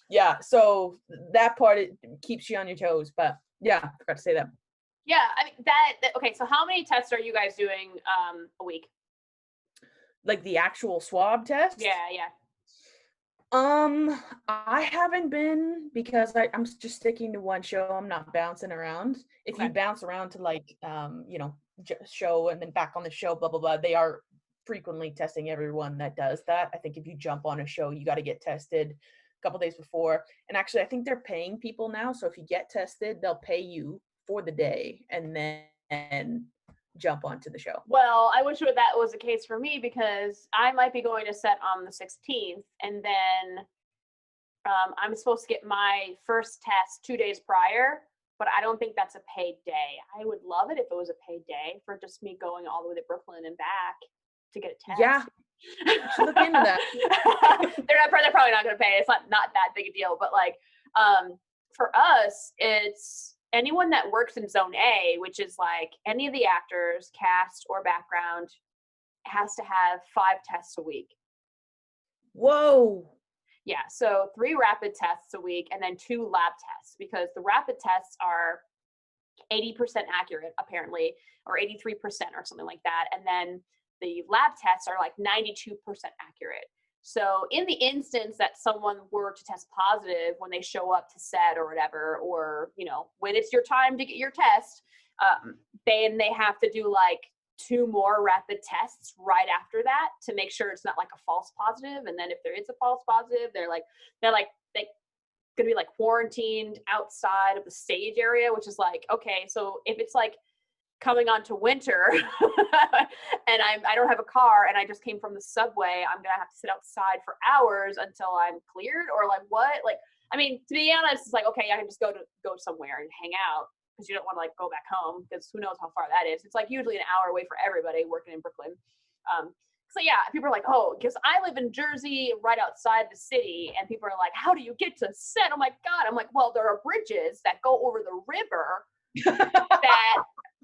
Yeah. So that part, it keeps you on your toes. But yeah, I forgot to say that. Yeah. I mean, okay. So how many tests are you guys doing a week? Like the actual swab test? Yeah. I haven't been, because I'm just sticking to one show. I'm not bouncing around. If you bounce around to like, you know, show and then back on the show, blah, blah, blah, they are frequently testing everyone that does that. I think if you jump on a show, you got to get tested a couple days before. And actually, I think they're paying people now. So if you get tested, they'll pay you for the day and then jump onto the show. Well, I wish that was the case for me, because I might be going to set on the 16th, and then I'm supposed to get my first test 2 days prior, but I don't think that's a paid day. I would love it if it was a paid day for just me going all the way to Brooklyn and back to get a test. Yeah. Should look into that. They're probably not going to pay. It's not that big a deal, but like for us, it's anyone that works in Zone A, which is like any of the actors, cast, or background, has to have 5 tests a week. Whoa. Yeah, so 3 rapid tests a week and then 2 lab tests, because the rapid tests are 80% accurate, apparently, or 83% or something like that. And then the lab tests are like 92% accurate. So in the instance that someone were to test positive when they show up to set or whatever, or, you know, when it's your time to get your test, then they have to do like 2 more rapid tests right after that to make sure it's not like a false positive. And then if there is a false positive, they're gonna be like quarantined outside of the stage area, which is like, okay, so if it's like coming on to winter and I don't have a car and I just came from the subway, I'm gonna have to sit outside for hours until I'm cleared, or like what? Like, I mean, to be honest, it's like, okay, I can just go somewhere and hang out, because you don't want to like go back home, because who knows how far that is. It's like usually an hour away for everybody working in Brooklyn. So yeah, people are like, oh, because I live in Jersey right outside the city, and people are like, how do you get to set? Oh my God. I'm like, well, there are bridges that go over the river that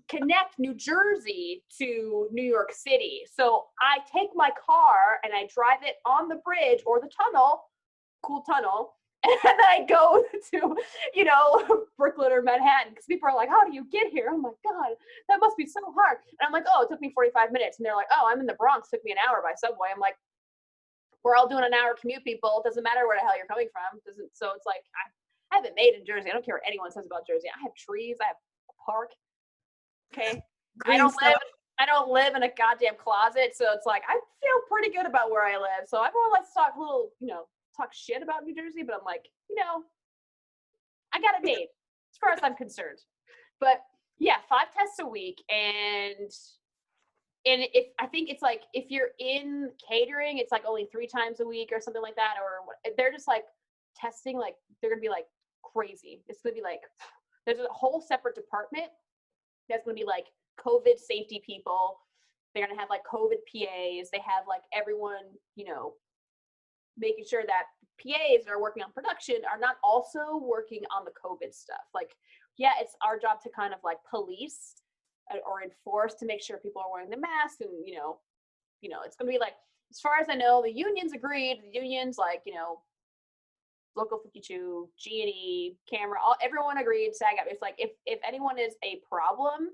connect New Jersey to New York City. So I take my car and I drive it on the bridge or the tunnel, cool tunnel, and then I go to, you know, Brooklyn or Manhattan, because people are like, how do you get here? Oh my God, that must be so hard. And I'm like, oh, it took me 45 minutes. And they're like, oh, I'm in the Bronx, it took me an hour by subway. I'm like, we're all doing an hour commute, people. It doesn't matter where the hell you're coming from. So it's like, I haven't made in Jersey. I don't care what anyone says about Jersey. I have trees, I have a park. Okay. I don't live in a goddamn closet. So it's like, I feel pretty good about where I live. So everyone likes to talk talk shit about New Jersey, but I'm like, you know, I got a date as far as I'm concerned. But yeah, 5 tests a week. And if I think it's like, if you're in catering, it's like only 3 times a week or something like that. Or they're just like testing, like they're going to be like crazy. It's going to be like, there's a whole separate department that's going to be like COVID safety people. They're going to have like COVID PAs. They have like everyone, you know, making sure that PAs that are working on production are not also working on the COVID stuff. Like, yeah, it's our job to kind of like police or enforce to make sure people are wearing the mask. And, you know, it's going to be like, as far as I know, the unions agreed. The unions, like, you know, Local 52, G&E, Camera, everyone agreed. SAG, it's like, if anyone is a problem,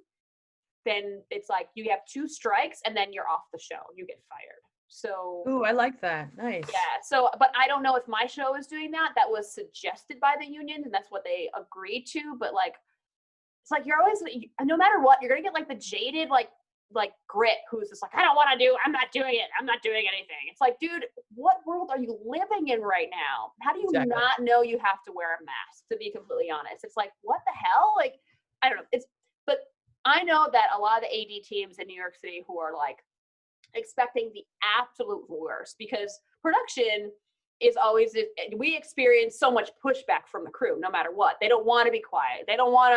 then it's like you have 2 strikes and then you're off the show. You get fired. So, ooh, I like that. Nice. yeah. So, but I don't know if my show is doing that. That was suggested by the union, and that's what they agreed to. But like, it's like you're always, no matter what, you're gonna get like the jaded like grit who's just like, I'm not doing anything. It's like, dude, what world are you living in right now? How do you not know you have to wear a mask, to be completely honest? It's like, what the hell? Like, I don't know. But I know that a lot of the AD teams in New York City who are like expecting the absolute worst, because production is always, we experience so much pushback from the crew no matter what. They don't want to be quiet. They don't want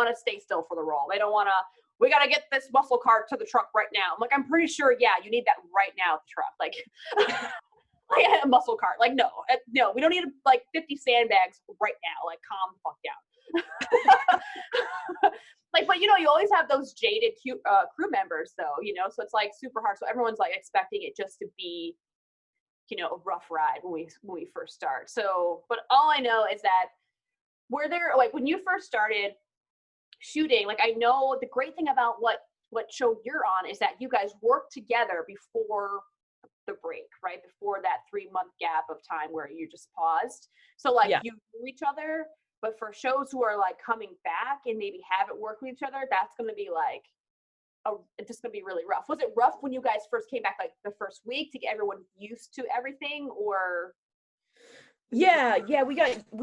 to stay still for the role. They don't want to, we got to get this muscle cart to the truck right now. I'm like, I'm pretty sure, yeah, you need that right now at the truck. Like, like a muscle cart. Like, no, we don't need like 50 sandbags right now. Like, calm the fuck down. Like, but you know, you always have those jaded crew members though, you know, so it's like super hard. So everyone's like expecting it just to be, you know, a rough ride when we first start. So, but all I know is that were there, like, when you first started shooting, like, I know the great thing about what show you're on is that you guys work together before the break, right? Before that 3-month gap of time where you just paused. So like, you knew each other. But for shows who are like coming back and maybe haven't worked with each other, that's going to be like, it's just going to be really rough. Was it rough when you guys first came back, like the first week, to get everyone used to everything, or? Yeah, we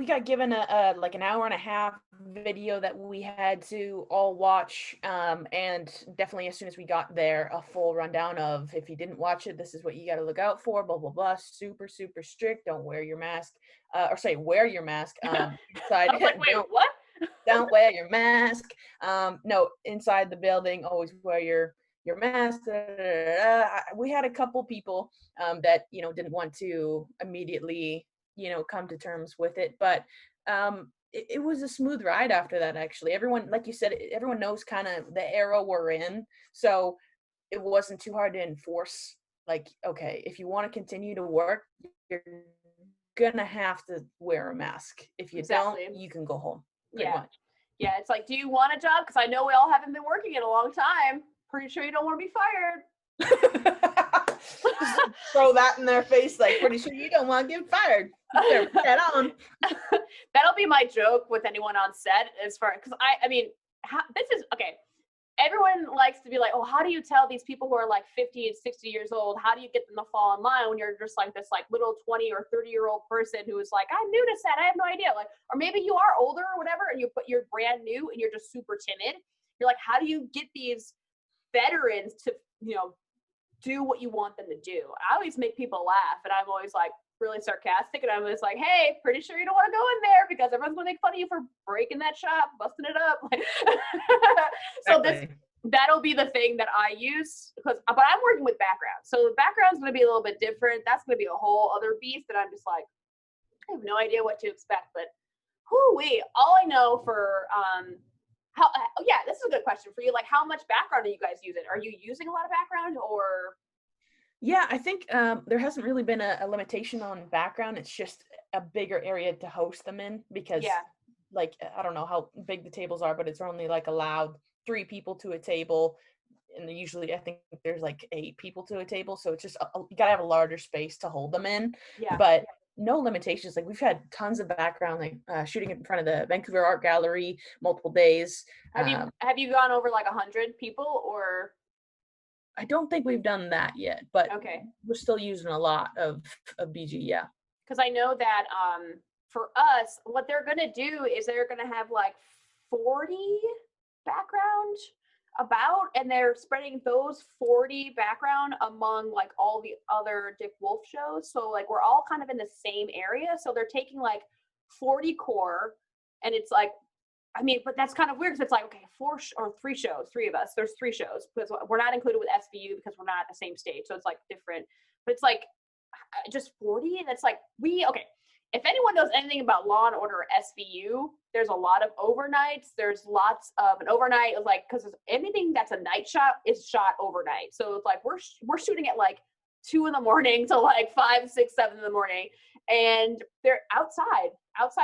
got given a like an hour and a half video that we had to all watch, and definitely as soon as we got there, a full rundown of, if you didn't watch it, this is what you got to look out for, blah blah blah. Super strict. Don't wear your mask, wear your mask inside. I was like, wait, what? Don't wear your mask. No, inside the building, always wear your mask. We had a couple people that, you know, didn't want to immediately, you know, come to terms with it, but it was a smooth ride after that. Actually, everyone, like you said, everyone knows kind of the era we're in, so it wasn't too hard to enforce. Like, okay, if you want to continue to work, you're gonna have to wear a mask. If you don't, you can go home. Much. Yeah, it's like, do you want a job? Because I know we all haven't been working in a long time. Pretty sure you don't want to be fired. throw that in their face, like, pretty sure you don't want to get fired. You better put that on. That'll be my joke with anyone on set, as far, because I mean, this is okay. Everyone likes to be like, oh, how do you tell these people who are like 50 and 60 years old, how do you get them to fall in line when you're just like this like little 20 or 30-year-old person who is like, I'm new to set, I have no idea. Like, or maybe you are older or whatever, and you're brand new and you're just super timid. You're like, how do you get these veterans to, do what you want them to do? I always make people laugh, and I'm always like really sarcastic, and I'm just like, hey, pretty sure you don't want to go in there because everyone's gonna make fun of you for breaking that shop, busting it up. So that'll be the thing that I use, but I'm working with background, so the background's gonna be a little bit different. That's gonna be a whole other beast that I'm just like, I have no idea what to expect. But all I know for this is a good question for you. Like, how much background are you guys using? Are you using a lot of background, or? Yeah, I think there hasn't really been a limitation on background. It's just a bigger area to host them in, because like, I don't know how big the tables are, but it's only like allowed 3 people to a table. And usually I think there's like 8 people to a table. So it's just, you gotta have a larger space to hold them in. Yeah. But no limitations. Like, we've had tons of background, like shooting in front of the Vancouver Art Gallery multiple days. Have you gone over like 100 people, or? I don't think we've done that yet, but okay, we're still using a lot of BG. Yeah. Because I know that for us, what they're gonna do is they're gonna have like 40 background and they're spreading those 40 background among like all the other Dick Wolf shows. So like, we're all kind of in the same area. So they're taking like 40 core, and it's like, I mean, but that's kind of weird, because it's like, okay, 3 shows, 3 of us. There's 3 shows, because we're not included with SVU because we're not at the same stage. So it's like different, but it's like just 40. And it's like, if anyone knows anything about Law and Order or SVU, there's a lot of overnights. There's lots of an overnight, like, because anything that's a night shot is shot overnight. So it's like, we're shooting at like 2 in the morning to like 5, 6, 7 in the morning. And they're outside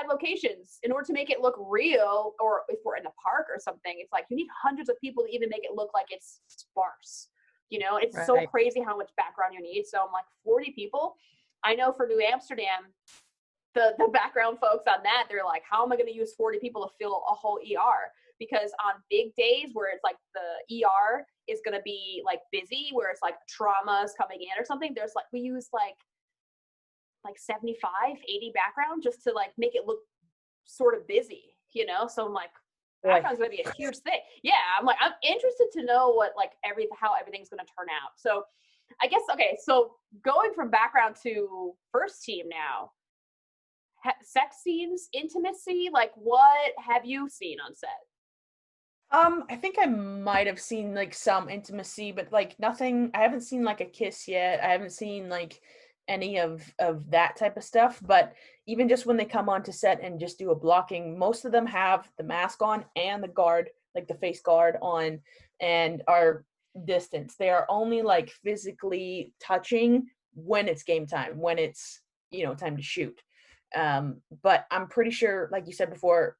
locations in order to make it look real. Or if we're in a park or something, it's like, you need hundreds of people to even make it look like it's sparse. It's right. So crazy how much background you need. So I'm like, 40 people. I know for New Amsterdam, the background folks on that, they're like, how am I going to use 40 people to fill a whole ER? Because on big days where it's like the ER is going to be like busy, where it's like traumas coming in or something, there's like, we use like 75, 80 background just to like make it look sort of busy, So I'm like, background's going to be a huge thing. Yeah. I'm like, I'm interested to know what like how everything's going to turn out. So I guess, okay. So going from background to first team now, sex scenes, intimacy, like what have you seen on set? I think I might have seen like some intimacy, but like nothing. I haven't seen like a kiss yet. I haven't seen like any of that type of stuff. But even just when they come onto set and just do a blocking, most of them have the mask on and the guard, like the face guard on, and are distance. They are only like physically touching when it's game time, when it's time to shoot. But I'm pretty sure, like you said before,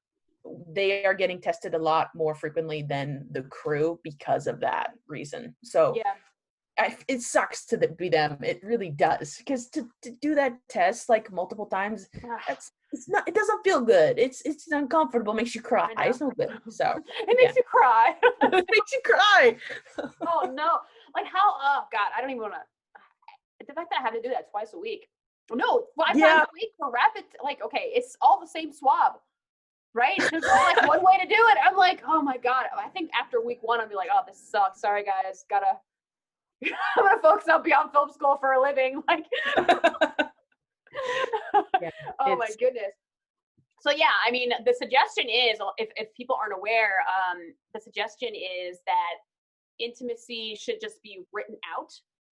they are getting tested a lot more frequently than the crew because of that reason. So yeah, it sucks to be them. It really does, because to do that test like multiple times, it doesn't feel good. It's uncomfortable. Makes you cry. It's no good. So it makes you cry. It makes you cry. Oh no! Like how? Oh God, I don't even want to. The fact that I have to do that twice a week. No, 5 times a week for rapid. Like, okay, it's all the same swab, right? There's only like one way to do it. I'm like, oh my God. I think after week 1, I'll be like, oh, this sucks. Sorry, guys. I'm gonna focus on beyond film school for a living. Like, oh my goodness. So yeah, I mean, the suggestion is, if people aren't aware, the suggestion is that intimacy should just be written out.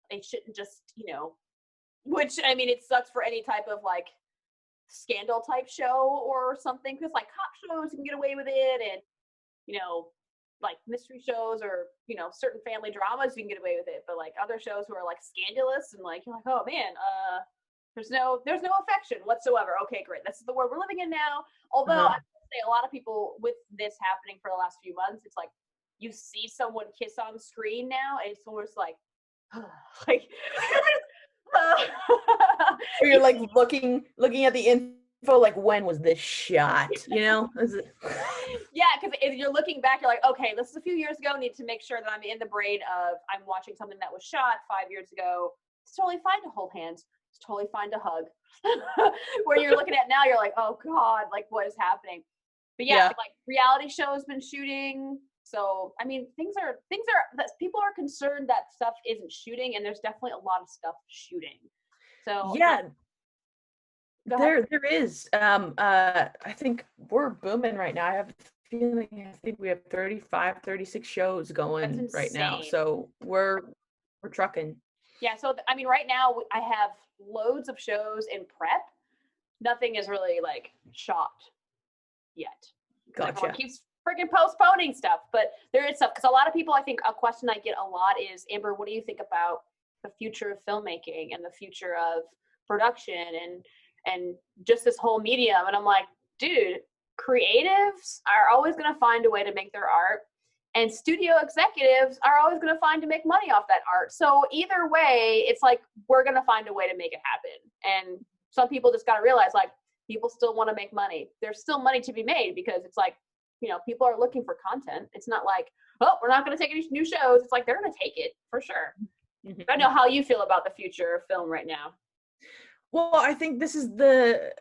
It shouldn't just, which, I mean, it sucks for any type of like scandal type show or something, because like cop shows, you can get away with it, and like mystery shows or certain family dramas, you can get away with it, but like other shows who are like scandalous and like, you're like, oh man, there's no affection whatsoever. Okay, great, this is the world we're living in now. Although I would say a lot of people, with this happening for the last few months, it's like you see someone kiss on screen now and it's almost like like Or you're like looking at the info, like, when was this shot? You know? Yeah, because if you're looking back, you're like, okay, this is a few years ago. Need to make sure that I'm in the brain of I'm watching something that was shot 5 years ago. It's totally fine to hold hands. It's totally fine to hug. Where you're looking at now, you're like, oh God, like what is happening? But yeah, like reality shows been shooting. So I mean, things are people are concerned that stuff isn't shooting, and there's definitely a lot of stuff shooting. So yeah. There is. I think we're booming right now. I have a feeling, I think we have 35, 36 shows going right now. So we're trucking. Yeah, so I mean, right now I have loads of shows in prep. Nothing is really like shot yet. Gotcha. Everyone keeps freaking postponing stuff, but there is stuff, because a lot of people, I think a question I get a lot is, Amber, what do you think about the future of filmmaking and the future of production and just this whole medium? And I'm like, dude, creatives are always going to find a way to make their art, and studio executives are always going to find to make money off that art. So either way, it's like we're going to find a way to make it happen. And some people just got to realize, like, people still want to make money. There's still money to be made, because it's like, you know, people are looking for content. It's not like, oh, we're not going to take any new shows. It's like they're going to take it for sure. I don't know how you feel about the future of film right now. Well, I think this is the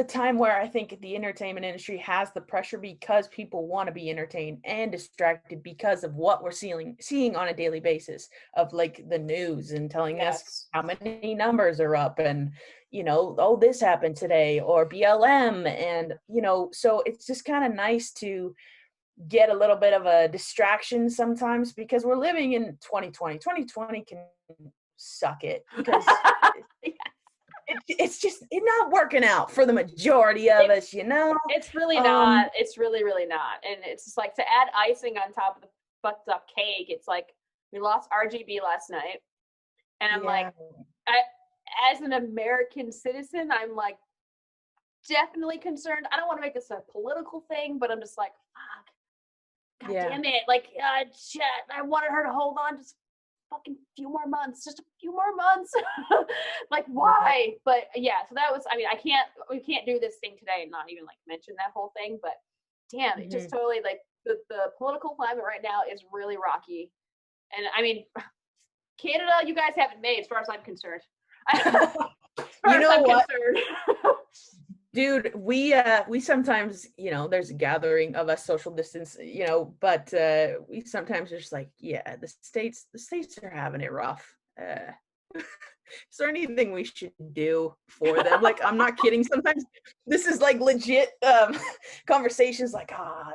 time where I think the entertainment industry has the pressure, because people want to be entertained and distracted because of what we're seeing on a daily basis, of like the news and telling us how many numbers are up, and, you know, oh, this happened today, or BLM, and, you know, so it's just kind of nice to get a little bit of a distraction sometimes, because we're living in 2020. 2020 can suck it, because it's not working out for the majority of us, you know? It's really not. It's really, really not. And it's just like, to add icing on top of the fucked up cake, it's like, we lost RGB last night. And I'm like, as an American citizen, I'm like definitely concerned. I don't want to make this a political thing, but I'm just like, fuck. God damn it. Like, shit, I wanted her to hold on just fucking few more months, just a few more months. Like, why? But yeah, so that was, I mean, we can't do this thing today and not even like mention that whole thing, but damn, it just totally, like, the political climate right now is really rocky. And I mean, Canada, you guys haven't made, as far as I'm concerned. You know what? Dude, we sometimes, you know, there's a gathering of us, social distance, you know, but we sometimes are just like, yeah, the states are having it rough. Is there anything we should do for them? Like, I'm not kidding. Sometimes this is like legit conversations, like,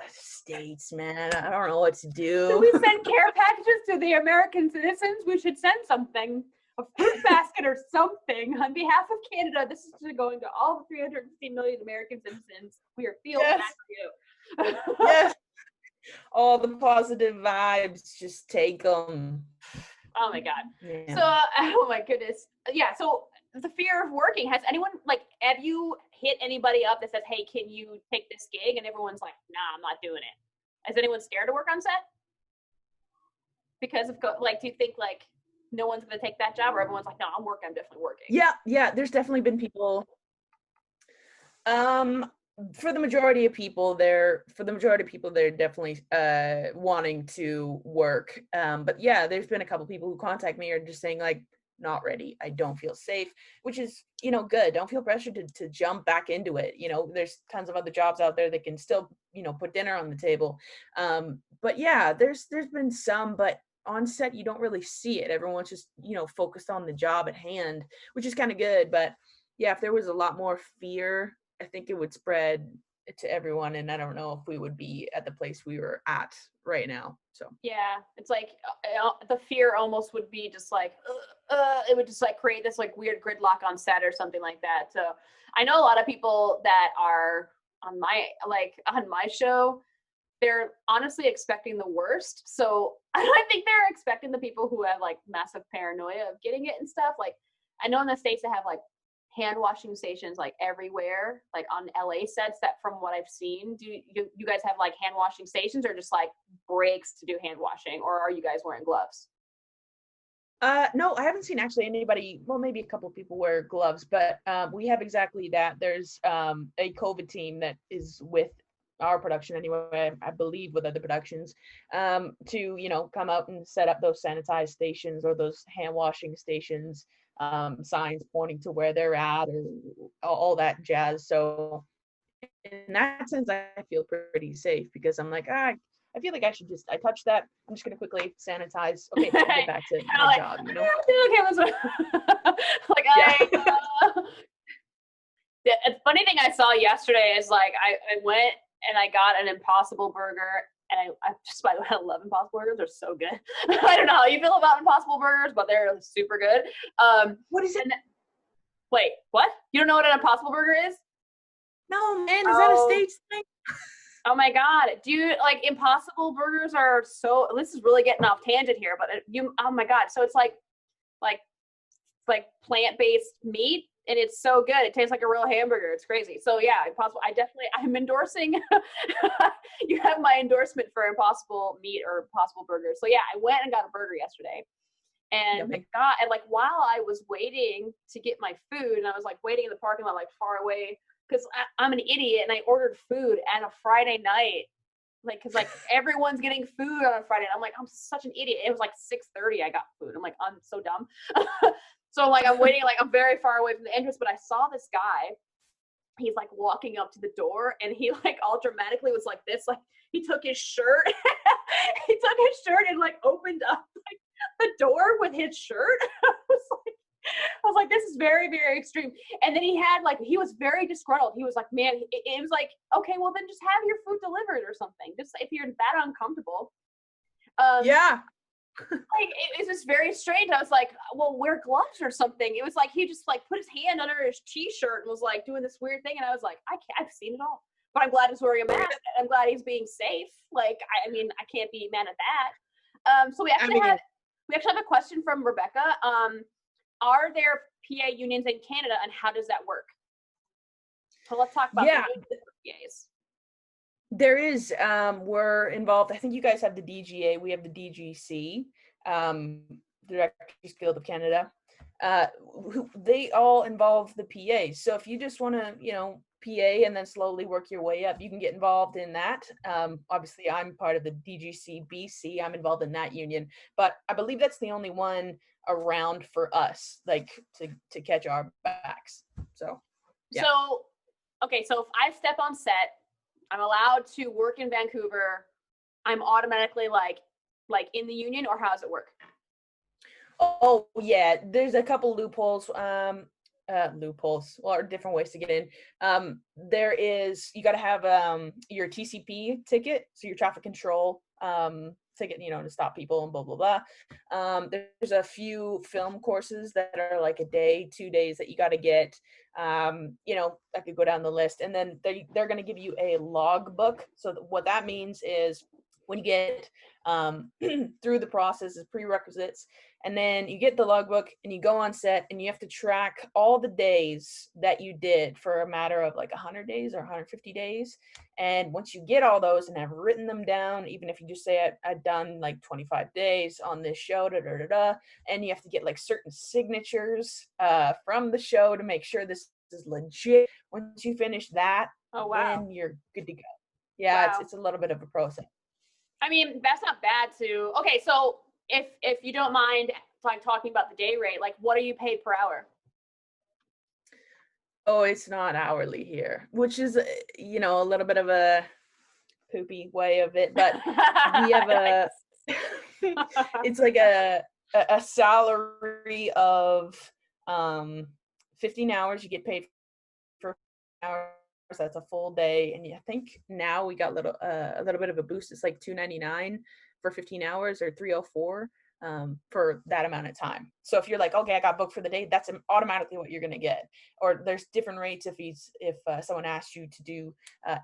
states, man, I don't know what to do. Do we send care packages to the American citizens? We should send something. A fruit basket or something on behalf of Canada. This is going to all the 350 million American citizens. We are feeling that for you. Yes. All the positive vibes, just take them. Oh my God. Yeah. So, oh my goodness. Yeah. So the fear of working, have you hit anybody up that says, hey, can you take this gig? And everyone's like, nah, I'm not doing it. Is anyone scared to work on set? Because of, like, do you think, like, no one's going to take that job, or everyone's like, no, I'm definitely working? Yeah, there's definitely been people, for the majority of people they're definitely wanting to work, but yeah, there's been a couple people who contact me are just saying, like, not ready, I don't feel safe, which is, you know, good. Don't feel pressured to jump back into it. You know, there's tons of other jobs out there that can still, you know, put dinner on the table, but yeah, there's been some, but on set you don't really see it. Everyone's just, you know, focused on the job at hand, which is kind of good. But yeah, if there was a lot more fear, I think it would spread to everyone, and I don't know if we would be at the place we were at right now. So yeah, it's like the fear almost would be just like it would just like create this like weird gridlock on set or something like that. So I know a lot of people that are on my show, they're honestly expecting the worst. So I think they're expecting the people who have like massive paranoia of getting it and stuff. Like, I know in the States they have like hand washing stations like everywhere, like on LA sets, that from what I've seen. Do you guys have like hand washing stations, or just like breaks to do hand washing, or are you guys wearing gloves? No, I haven't seen actually anybody, well, maybe a couple of people wear gloves, but we have exactly that. There's a COVID team that is with our production anyway, I believe with other productions, to, come out and set up those sanitized stations or those hand washing stations, signs pointing to where they're at or all that jazz. So in that sense, I feel pretty safe because I'm like, I feel like I touched that. I'm just gonna quickly sanitize. Okay, I'll get back to my like, job, okay, like Yeah. the funny thing I saw yesterday is like I went and I got an Impossible Burger, and I just, by the way, I love Impossible Burgers. They're so good. I don't know how you feel about Impossible Burgers, but they're super good. What is it? Wait, what? You don't know what an Impossible Burger is? No, man, is that a stage thing? Oh my God. Like Impossible Burgers are so, this is really getting off tangent here, but oh my God. So it's like plant-based meat, and it's so good. It tastes like a real hamburger. It's crazy. So yeah, Impossible. I'm endorsing, you have my endorsement for Impossible meat or Impossible burgers. So yeah, I went and got a burger yesterday. And like while I was waiting to get my food, and I was like waiting in the parking lot, like far away, because I'm an idiot and I ordered food at a Friday night, like because like everyone's getting food on a Friday. I'm like, I'm such an idiot. It was like 6:30. I got food. I'm like, I'm so dumb. So like I'm waiting, like I'm very far away from the entrance, but I saw this guy. He's like walking up to the door, and he like all dramatically was like this, like he took his shirt, and like opened up like the door with his shirt. I was like, this is very, very extreme. And then he was very disgruntled. He was like, man, it was like, okay, well then just have your food delivered or something. Just if you're that uncomfortable. Yeah. Like it was just very strange. I was like, well, wear gloves or something. It was like he just like put his hand under his t-shirt and was like doing this weird thing. And I was like, I've seen it all. But I'm glad he's wearing a mask. I'm glad he's being safe. Like, I mean, I can't be mad at that. So we actually have a question from Rebecca. Are there PA unions in Canada, and how does that work? So let's talk about the PAs. There is, we're involved. I think you guys have the DGA. We have the DGC, Directors Guild of Canada. They all involve the PAs. So if you just want to, PA and then slowly work your way up, you can get involved in that. Obviously, I'm part of the DGC BC. I'm involved in that union, but I believe that's the only one around for us, like to catch our backs. So, yeah. So, okay, so if I step on set, I'm allowed to work in Vancouver, I'm automatically like in the union, or how does it work? Oh yeah, there's a couple loopholes. Or different ways to get in. There is, you got to have your TCP ticket, so your traffic control ticket, to stop people and blah blah blah. There's a few film courses that are like a day, 2 days that you got to get. I could go down the list, and then they're going to give you a log book. So what that means is when you get through the process is prerequisites, and then you get the logbook and you go on set and you have to track all the days that you did for a matter of like 100 days or 150 days. And once you get all those and have written them down, even if you just say I've done like 25 days on this show, and you have to get like certain signatures from the show to make sure this is legit. Once you finish that, then you're good to go. Yeah, wow. It's a little bit of a process. I mean, that's not bad too. Okay, so if you don't mind, like talking about the day rate, like what are you paid per hour? Oh, it's not hourly here, which is, a little bit of a poopy way of it, but we have it's like a salary of 15 hours. You get paid for hours. That's a full day, and I think now we got a little bit of a boost. It's like $2.99 for 15 hours or $3.04 for that amount of time. So if you're like, okay, I got booked for the day, that's automatically what you're gonna get. Or there's different rates if someone asks you to do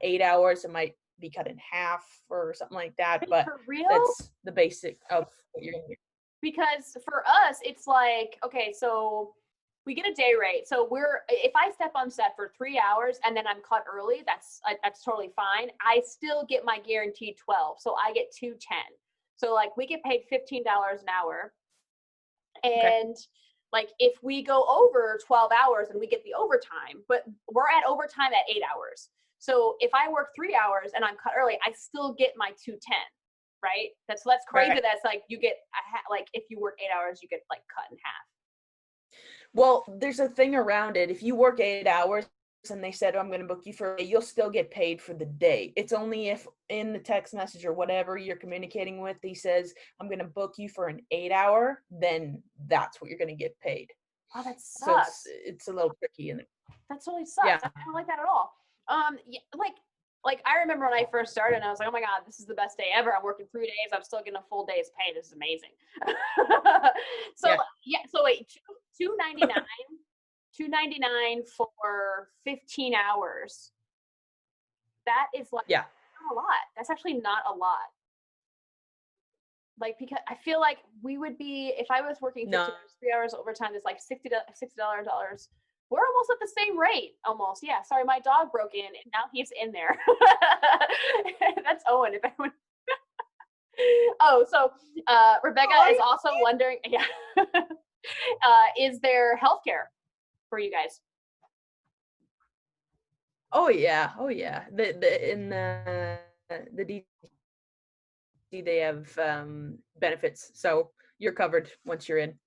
8 hours, it might be cut in half or something like that. But for real? That's the basic of what you're gonna get. Because for us, it's like, okay, so we get a day rate. So if I step on set for 3 hours and then I'm cut early, that's totally fine. I still get my guaranteed 12. So I get $2.10. So like we get paid $15 an hour. And like if we go over 12 hours and we get the overtime, but we're at overtime at 8 hours. So if I work 3 hours and I'm cut early, I still get my 210, right? That's crazy. Right. That's like you get like if you work 8 hours, you get like cut in half. Well, there's a thing around it. If you work 8 hours and they said, I'm going to book you for a day, you'll still get paid for the day. It's only if in the text message or whatever you're communicating with, he says, I'm going to book you for an 8 hour, then that's what you're going to get paid. Oh, that sucks. So it's a little tricky. And that totally sucks. Yeah. I don't like that at all. Yeah, like I remember when I first started and I was like, oh my God, this is the best day ever. I'm working 3 days. I'm still getting a full day's pay. This is amazing. So so wait, $2.99 for 15 hours. That is like not a lot. That's actually not a lot. Like, because I feel like we would be, if I was working 15 hours, 3 hours overtime, it's like $60. We're almost at the same rate, almost. Yeah, sorry, my dog broke in, and now he's in there. That's Owen, if anyone. Oh, so Rebecca is also wondering, is there healthcare for you guys? Oh yeah. In the DC, they have benefits, so you're covered once you're in.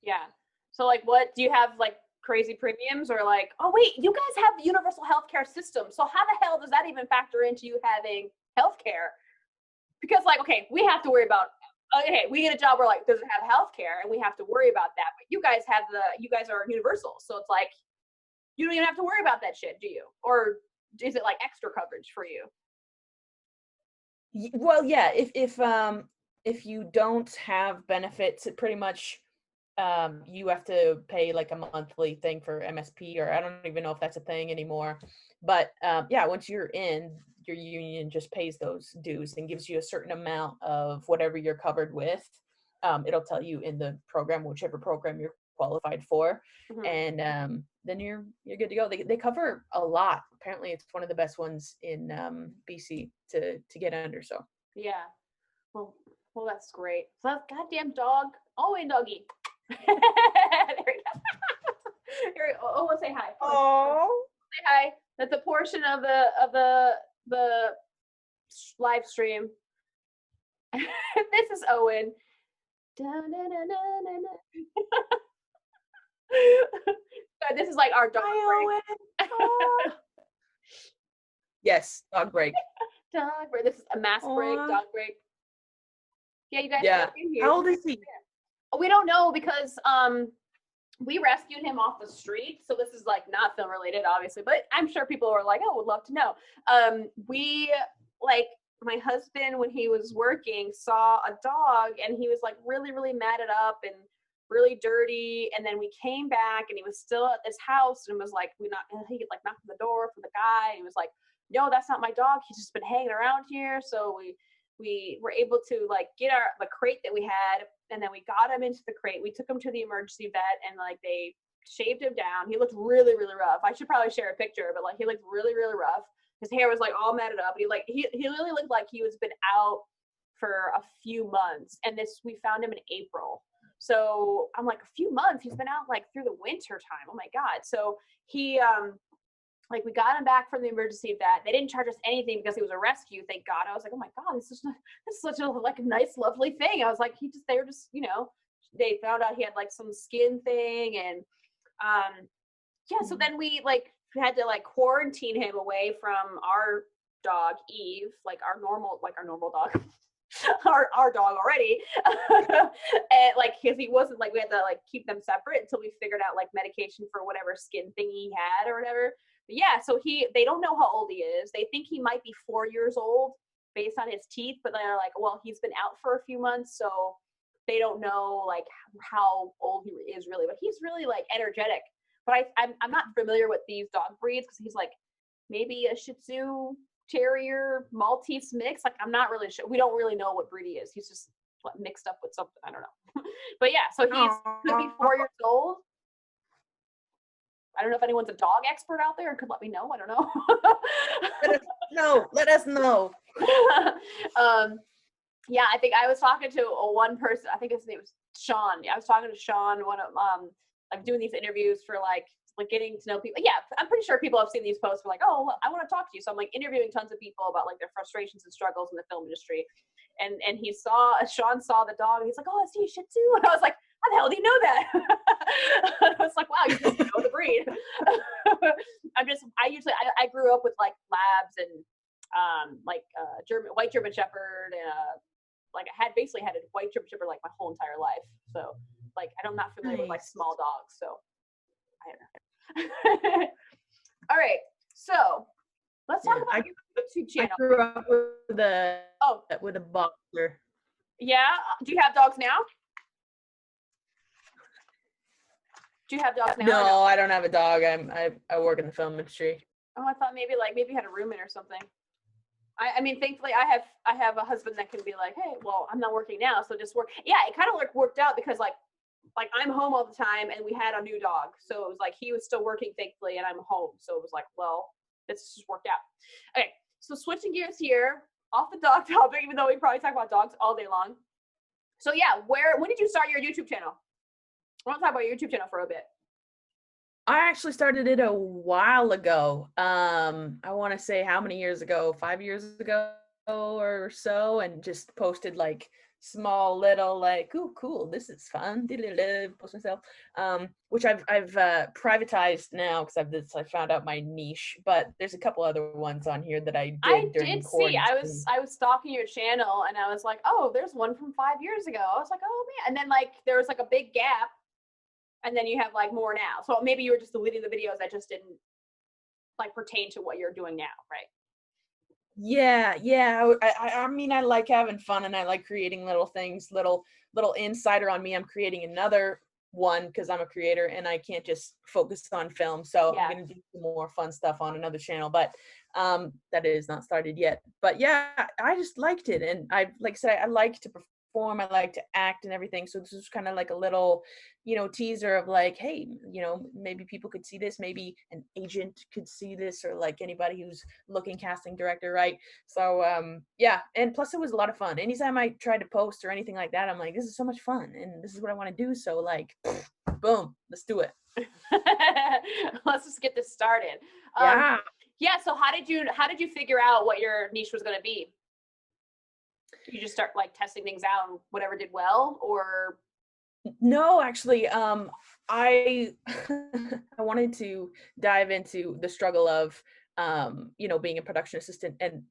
Yeah. So like, what do you have, like crazy premiums, or like, oh wait, you guys have the universal healthcare system, so how the hell does that even factor into you having healthcare? Because like, okay, we have to worry about, okay, we get a job where like, does it have healthcare, and we have to worry about that, but you guys are universal, so it's like you don't even have to worry about that shit, do you? Or is it like extra coverage for you? Well, yeah, if you don't have benefits, it pretty much you have to pay like a monthly thing for MSP, or I don't even know if that's a thing anymore. But yeah, once you're in, your union just pays those dues and gives you a certain amount of whatever you're covered with. It'll tell you in the program, whichever program you're qualified for, and then you're good to go. They cover a lot. Apparently, it's one of the best ones in BC to get under. So yeah, well, that's great. So that goddamn dog, Owen doggy. There we go. Oh, we'll say hi. Oh, say hi. That's a portion of the live stream. This is Owen. So this is like our dog break. Yes, dog break. Dog break. This is a mass break, dog break. Yeah, you guys. Yeah. How old is he? We don't know, because we rescued him off the street, so this is like not film related, obviously, but I'm sure people are like, oh, would love to know. We, like, my husband, when he was working, saw a dog, and he was like really, really matted up and really dirty, and then we came back and he was still at this house, and was like, he like knocked on the door for the guy, and he was like, no, that's not my dog, he's just been hanging around here. So we were able to like get the crate that we had, and then we got him into the crate. We took him to the emergency vet, and like they shaved him down. He looked really, really rough. I should probably share a picture, but like he looked really, really rough. His hair was like all matted up. He really looked like he was been out for a few months. And we found him in April. So I'm like, a few months? He's been out like through the winter time. Oh my God. So he like we got him back from the emergency vet. They didn't charge us anything because he was a rescue, thank God. I was like, oh my God, this is such a like nice, lovely thing. I was like, they were just, they found out he had like some skin thing, and so then we like had to like quarantine him away from our dog Eve, like our normal dog. our dog already. And like, because he wasn't like, we had to like keep them separate until we figured out like medication for whatever skin thing he had or whatever. But yeah, so they don't know how old he is. They think he might be 4 years old based on his teeth, but they're like, well, he's been out for a few months, so they don't know like how old he is really, but he's really like energetic. But I'm not familiar with these dog breeds, because he's like maybe a Shih Tzu Terrier Maltese mix. Like, I'm not really sure. We don't really know what breed he is. He's just mixed up with something. I don't know. But yeah, so he could be 4 years old. I don't know if anyone's a dog expert out there and could let me know. I don't know. Let us know. Yeah, I think I was talking to one person. I think his name was Sean. I was talking to Sean, one of like doing these interviews for like getting to know people. Yeah, I'm pretty sure people have seen these posts for like, oh, well, I want to talk to you. So I'm like interviewing tons of people about like their frustrations and struggles in the film industry. And Sean saw the dog and he's like, oh, I see a Shih Tzu. And I was like, how the hell do you know that? I was like, wow, you just know the breed. I grew up with like labs and white German Shepherd and like I basically had a white German Shepherd like my whole entire life. So like I'm not familiar with like small dogs. So I don't know. All right, so let's talk about your YouTube channel. I grew up with a boxer. Yeah, do you have dogs now? Do you have dogs now? No, I don't have a dog. I work in the film industry. Oh, I thought maybe you had a roommate or something. I mean, thankfully, I have a husband that can be like, hey, well, I'm not working now, so just work. Yeah, it kind of like worked out because like I'm home all the time, and we had a new dog, so it was like he was still working, thankfully, and I'm home, so it was like, well, this just worked out. Okay, so switching gears here, off the dog topic, even though we probably talk about dogs all day long. So yeah, when did you start your YouTube channel? I want to talk about your YouTube channel for a bit. I actually started it a while ago. I want to say how many years ago? 5 years ago or so, and just posted like small little like, ooh, cool, this is fun. Post myself, which I've privatized now because I found out my niche. But there's a couple other ones on here that I did see. I was stalking your channel and I was like, oh, there's one from 5 years ago. I was like, oh man, and then like there was like a big gap. And then you have like more now. So maybe you were just deleting the videos that just didn't like pertain to what you're doing now, right? Yeah. I mean, I like having fun and I like creating little things, little insider on me. I'm creating another one because I'm a creator and I can't just focus on film. So I'm going to do some more fun stuff on another channel, but that is not started yet. But yeah, I just liked it. And like I said, I like to perform, I like to act and everything. So this is kind of like a little, teaser of like, hey, maybe people could see this, maybe an agent could see this, or like anybody who's looking, casting director, right? So yeah, and plus it was a lot of fun. Anytime I tried to post or anything like that, I'm like, this is so much fun and this is what I want to do. So like, boom, let's do it. Let's just get this started. Yeah. So how did you figure out what your niche was going to be? You just start like testing things out and whatever did well, or? No, actually, I I wanted to dive into the struggle of, being a production assistant and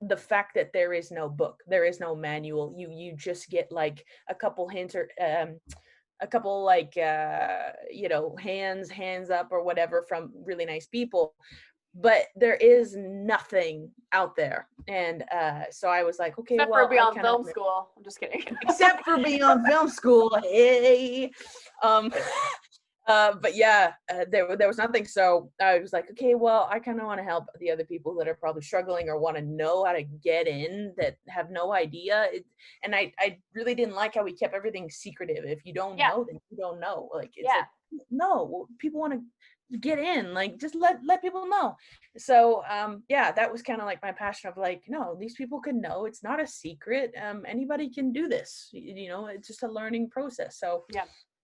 the fact that there is no book, there is no manual. You just get like a couple hints or a couple like hands up or whatever from really nice people, but there is nothing out there. And so I was like, okay, except for Beyond Film School. I'm just kidding. Except for Beyond Film School. Hey. But yeah, there was nothing. So I was like, okay, well, I kind of want to help the other people that are probably struggling or want to know how to get in that have no idea. And I really didn't like how we kept everything secretive. If you don't know, then you don't know. Like, it's like, no, people want to get in, like just let people know. So yeah, that was kind of like my passion of like, no, these people can know, it's not a secret, anybody can do this, it's just a learning process. So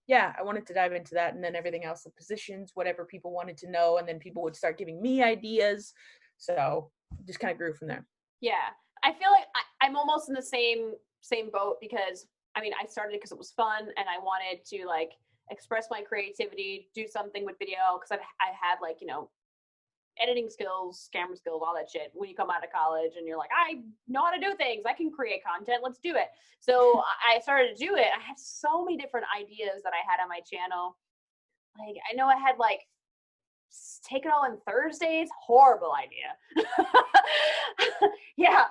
yeah, I wanted to dive into that, and then everything else, the positions, whatever people wanted to know, and then people would start giving me ideas, so just kind of grew from there. Yeah, I feel like I'm almost in the same boat, because I mean, I started because it was fun and I wanted to like express my creativity, do something with video, because I had like, editing skills, camera skills, all that shit when you come out of college and you're like, I know how to do things, I can create content, let's do it. So I started to do it. I had so many different ideas that I had on my channel. Like, I know I had like take it all in Thursdays, horrible idea. Yeah,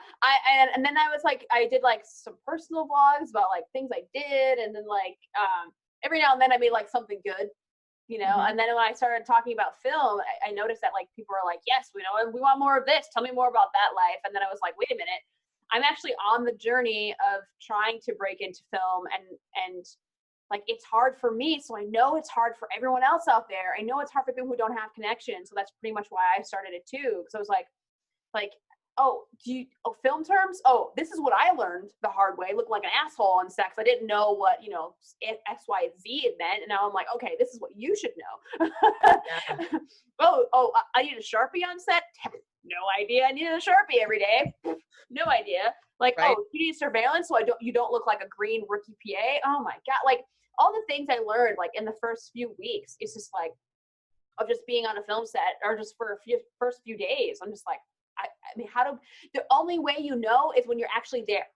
and then I was like, I did like some personal vlogs about like things I did, and then like every now and then I made like something good, and then when I started talking about film, I noticed that like people are like, yes, we want more of this, tell me more about that life. And then I was like, wait a minute, I'm actually on the journey of trying to break into film, and like it's hard for me, so I know it's hard for everyone else out there. I know it's hard for people who don't have connections, so that's pretty much why I started it too, because I was like oh, film terms? Oh, this is what I learned the hard way. Look like an asshole on set 'cause I didn't know what, X, Y, and Z it meant. And now I'm like, okay, this is what you should know. Yeah. I need a Sharpie on set? No idea. I needed a Sharpie every day. No idea. Like, Right. oh, you need surveillance so you don't look like a green rookie PA. Oh my God. Like all the things I learned like in the first few weeks, it's just like of just being on a film set or just for first few days. I'm just like, I mean, the only way you know is when you're actually there.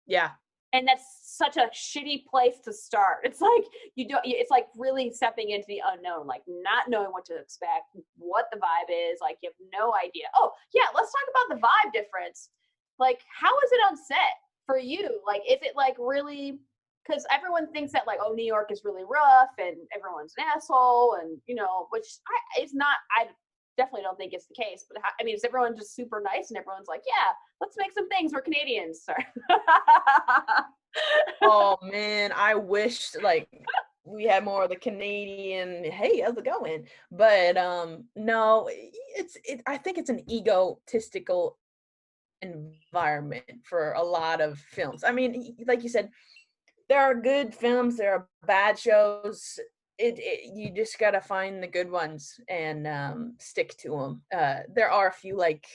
Yeah. And that's such a shitty place to start. It's like it's like really stepping into the unknown, like not knowing what to expect, what the vibe is, like you have no idea. Oh yeah, let's talk about the vibe difference. Like, how is it on set for you? Like, is it like really, because everyone thinks that like, oh, New York is really rough and everyone's an asshole and, which it's not, I definitely don't think it's the case, but I mean, is everyone just super nice and everyone's like, yeah, let's make some things, we're Canadians. Sorry. Oh man, I wish like we had more of the Canadian, hey, how's it going? But no, I think it's an egotistical environment for a lot of films. I mean, like you said, there are good films, there are bad shows. You just gotta find the good ones and stick to them. There are a few, like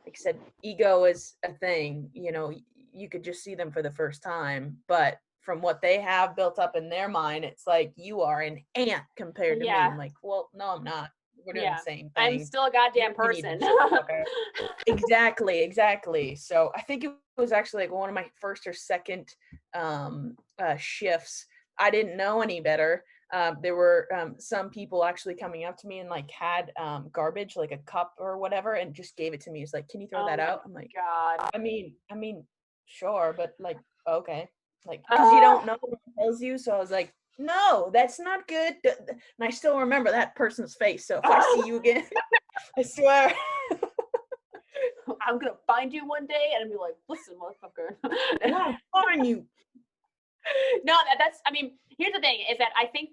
I said, ego is a thing. You could just see them for the first time, but from what they have built up in their mind, it's like you are an ant compared to me. I'm like, well, no, I'm not. We're doing the same thing. I'm still a goddamn person. Exactly. So I think it was actually like one of my first or second shifts. I didn't know any better. There were some people actually coming up to me and like had garbage, like a cup or whatever, and just gave it to me. It's like, can you throw that out? I'm like, God. I mean, sure, but like, okay, like, because you don't know what tells you. So I was like, no, that's not good. And I still remember that person's face. So if I see you again, I swear. I'm gonna find you one day and be like, listen, motherfucker. No, find you. No, that's, I mean, here's the thing is that I think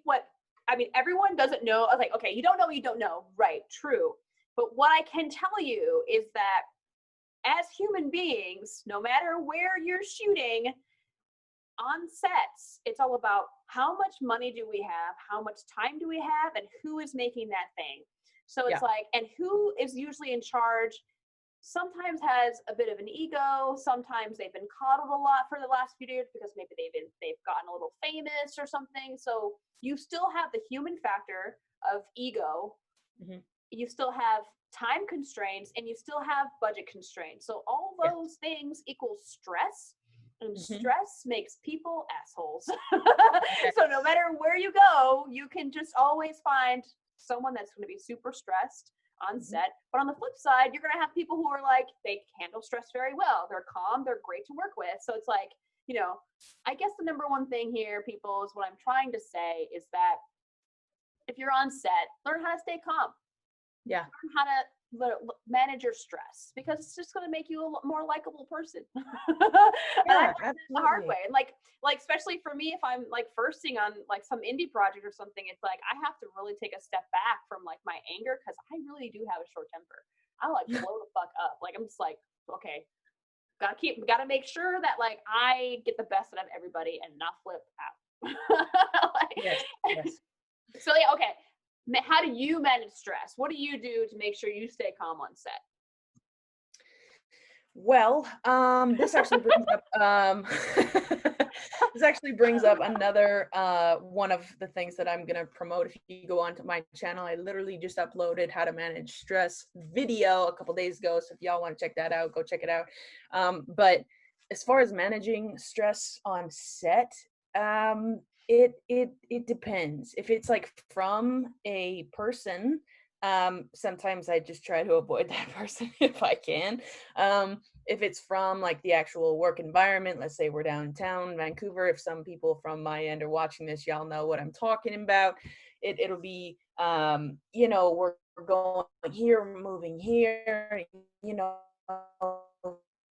everyone doesn't know. I was like, okay, you don't know what you don't know. Right, true. But what I can tell you is that as human beings, no matter where you're shooting, on sets, it's all about how much money do we have, how much time do we have, and who is making that thing. So it's like, and who is usually in charge sometimes has a bit of an ego. Sometimes they've been coddled a lot for the last few years because maybe they've gotten a little famous or something. So you still have the human factor of ego. Mm-hmm. You still have time constraints and you still have budget constraints. So all those things equal stress. And stress makes people assholes. So no matter where you go, you can just always find someone that's going to be super stressed on set. But on the flip side, you're going to have people who are like, they handle stress very well. They're calm. They're great to work with. So it's like, I guess the number one thing here, people, is what I'm trying to say is that if you're on set, learn how to stay calm. Yeah. Learn how to manage your stress, because it's just going to make you a more likable person. Yeah, the hard way. And like especially for me, if I'm like firsting on like some indie project or something, it's like I have to really take a step back from like my anger, because I really do have a short temper. I like blow the fuck up. Like I'm just like, okay, gotta make sure that like I get the best out of everybody and not flip out. Yes. So yeah, okay. How do you manage stress? What do you do to make sure you stay calm on set? Well, this actually brings up another one of the things that I'm gonna promote. If you go onto my channel, I literally just uploaded how to manage stress video a couple days ago. So if y'all want to check that out, go check it out. But as far as managing stress on set, it depends. If it's like from a person, sometimes I just try to avoid that person if I can. If it's from like the actual work environment, let's say we're downtown Vancouver, if some people from my end are watching this, y'all know what I'm talking about. It'll be we're going here, we're moving here,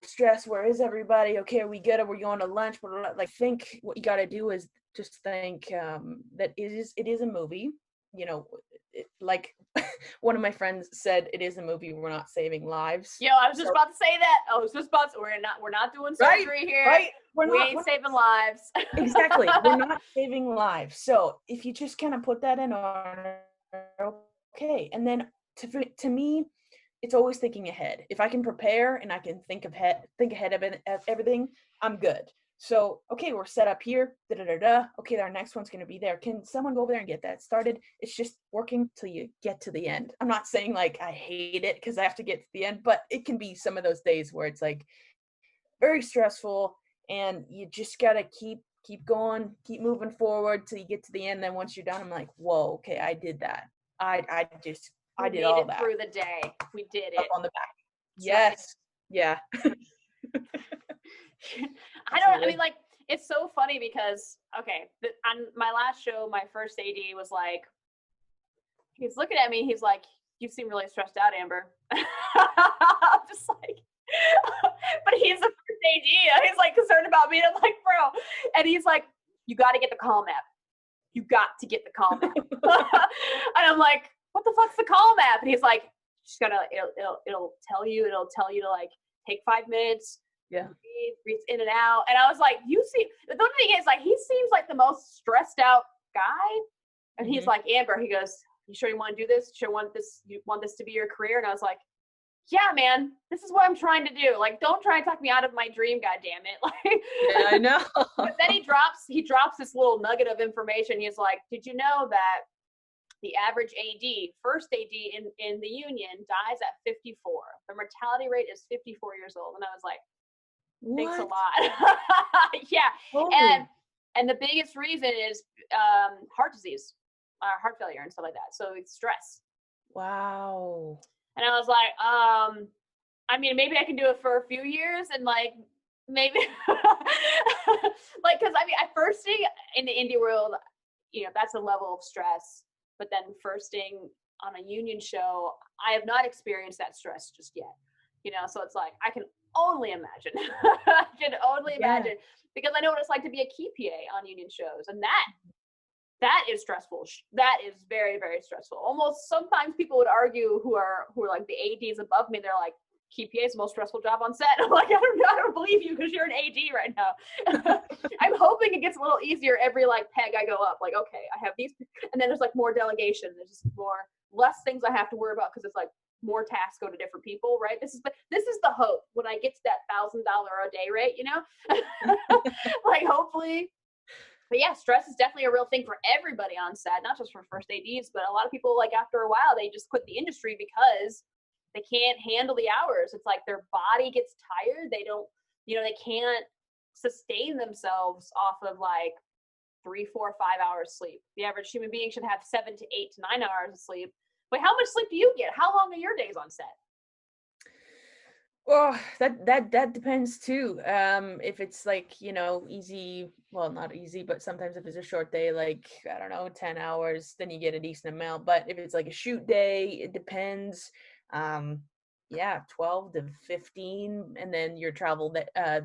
stress, where is everybody? Okay, are we good? Are we going to lunch? Like, think what you got to do is just think that it is a movie, like one of my friends said it is a movie. We're not saving lives. Yo, I was just about to say that. I was just about to, we're not doing surgery here. Right. We ain't saving lives. Exactly. We're not saving lives. So if you just kind of put that in order, okay. And then to me, it's always thinking ahead. If I can prepare and I can think ahead of everything, I'm good. So, okay, we're set up here. Okay, our next one's going to be there. Can someone go over there and get that started? It's just working till you get to the end. I'm not saying like I hate it because I have to get to the end, but it can be some of those days where it's like very stressful and you just got to keep going, keep moving forward till you get to the end. Then once you're done, I'm like, whoa, okay, I did that. I did all that. Through the day. We did it. Up on the back. Yes. Right. Yeah. I mean, like, it's so funny because, okay, on my last show, my first AD was like, he's looking at me, he's like, you seem really stressed out, Amber. I'm just like, but he's the first AD. He's like concerned about me. And I'm like, bro. And he's like, you got to get the Calm app. You got to get the Calm app. And I'm like, what the fuck's the Calm app? And he's like, just gotta, it'll tell you to like take 5 minutes. Yeah. Breathe in and out. And I was like, the only thing is like, he seems like the most stressed out guy. And he's like, Amber, he goes, you sure you want to do this? You want this to be your career? And I was like, yeah, man, this is what I'm trying to do. Like, don't try and talk me out of my dream, goddammit. Like, yeah, I know. But then he drops this little nugget of information. He's like, did you know that the average first AD in the union dies at 54? The mortality rate is 54 years old. And I was like, thanks a lot. Yeah. Holy. And the biggest reason is heart disease, heart failure and stuff like that. So it's stress. Wow. And I was like, I mean, maybe I can do it for a few years and like, maybe like, cause I mean, at firsting in the indie world, you know, that's a level of stress, but then firsting on a union show, I have not experienced that stress just yet, you know? So it's like, I can only imagine, imagine because I know what it's like to be a key PA on union shows. And that is stressful. That is very, very stressful. Almost sometimes people would argue who are like the ADs above me. They're like, key PA is the most stressful job on set. I'm like, I don't believe you because you're an AD right now. I'm hoping it gets a little easier every like peg I go up. Like, okay, I have these, and then there's like more delegation. There's just less things I have to worry about because it's like more tasks go to different people, right? This is the hope when I get to that $1,000 a day rate, you know, like hopefully. But yeah, stress is definitely a real thing for everybody on set, not just for first ADs, but a lot of people, like after a while, they just quit the industry because they can't handle the hours. It's like their body gets tired. They don't, you know, they can't sustain themselves off of like 3, 4, 5 hours sleep. The average human being should have 7 to 8 to 9 hours of sleep. But how much sleep do you get? How long are your days on set? Well, that depends too. If it's like, you know, easy, well, not easy, but sometimes if it's a short day, like, I don't know, 10 hours, then you get a decent amount. But if it's like a shoot day, it depends. 12 to 15, and then your travel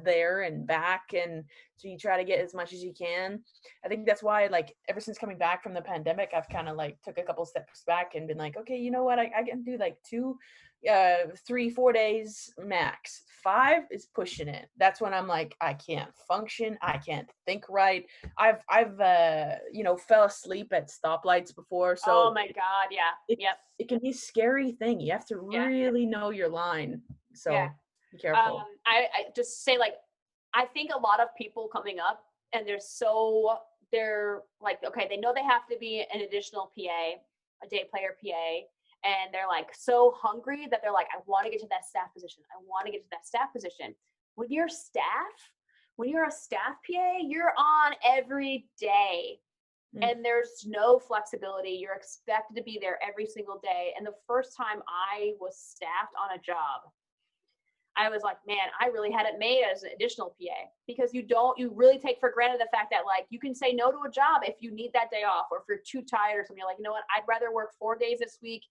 there and back. And so you try to get as much as you can. I think that's why, like, ever since coming back from the pandemic, I've kind of like took a couple steps back and been like, okay, you know what? I can do like 3, 4 days max. 5 is pushing it. That's when I'm like, I can't function. I can't think right. I've fell asleep at stoplights before. So oh my God. Yeah. It can be a scary thing. You have to really know your line. So be careful. I just say, like, I think a lot of people coming up and they're like, okay, they know they have to be an additional PA, a day player PA. And they're like so hungry that they're like, I want to get to that staff position. I want to get to that staff position. When you're a staff PA, you're on every day. And there's no flexibility. You're expected to be there every single day. And the first time I was staffed on a job, I was like, man, I really had it made as an additional PA, because you really take for granted the fact that like you can say no to a job if you need that day off, or if you're too tired or something. You're like, you know what, I'd rather work 4 days this week,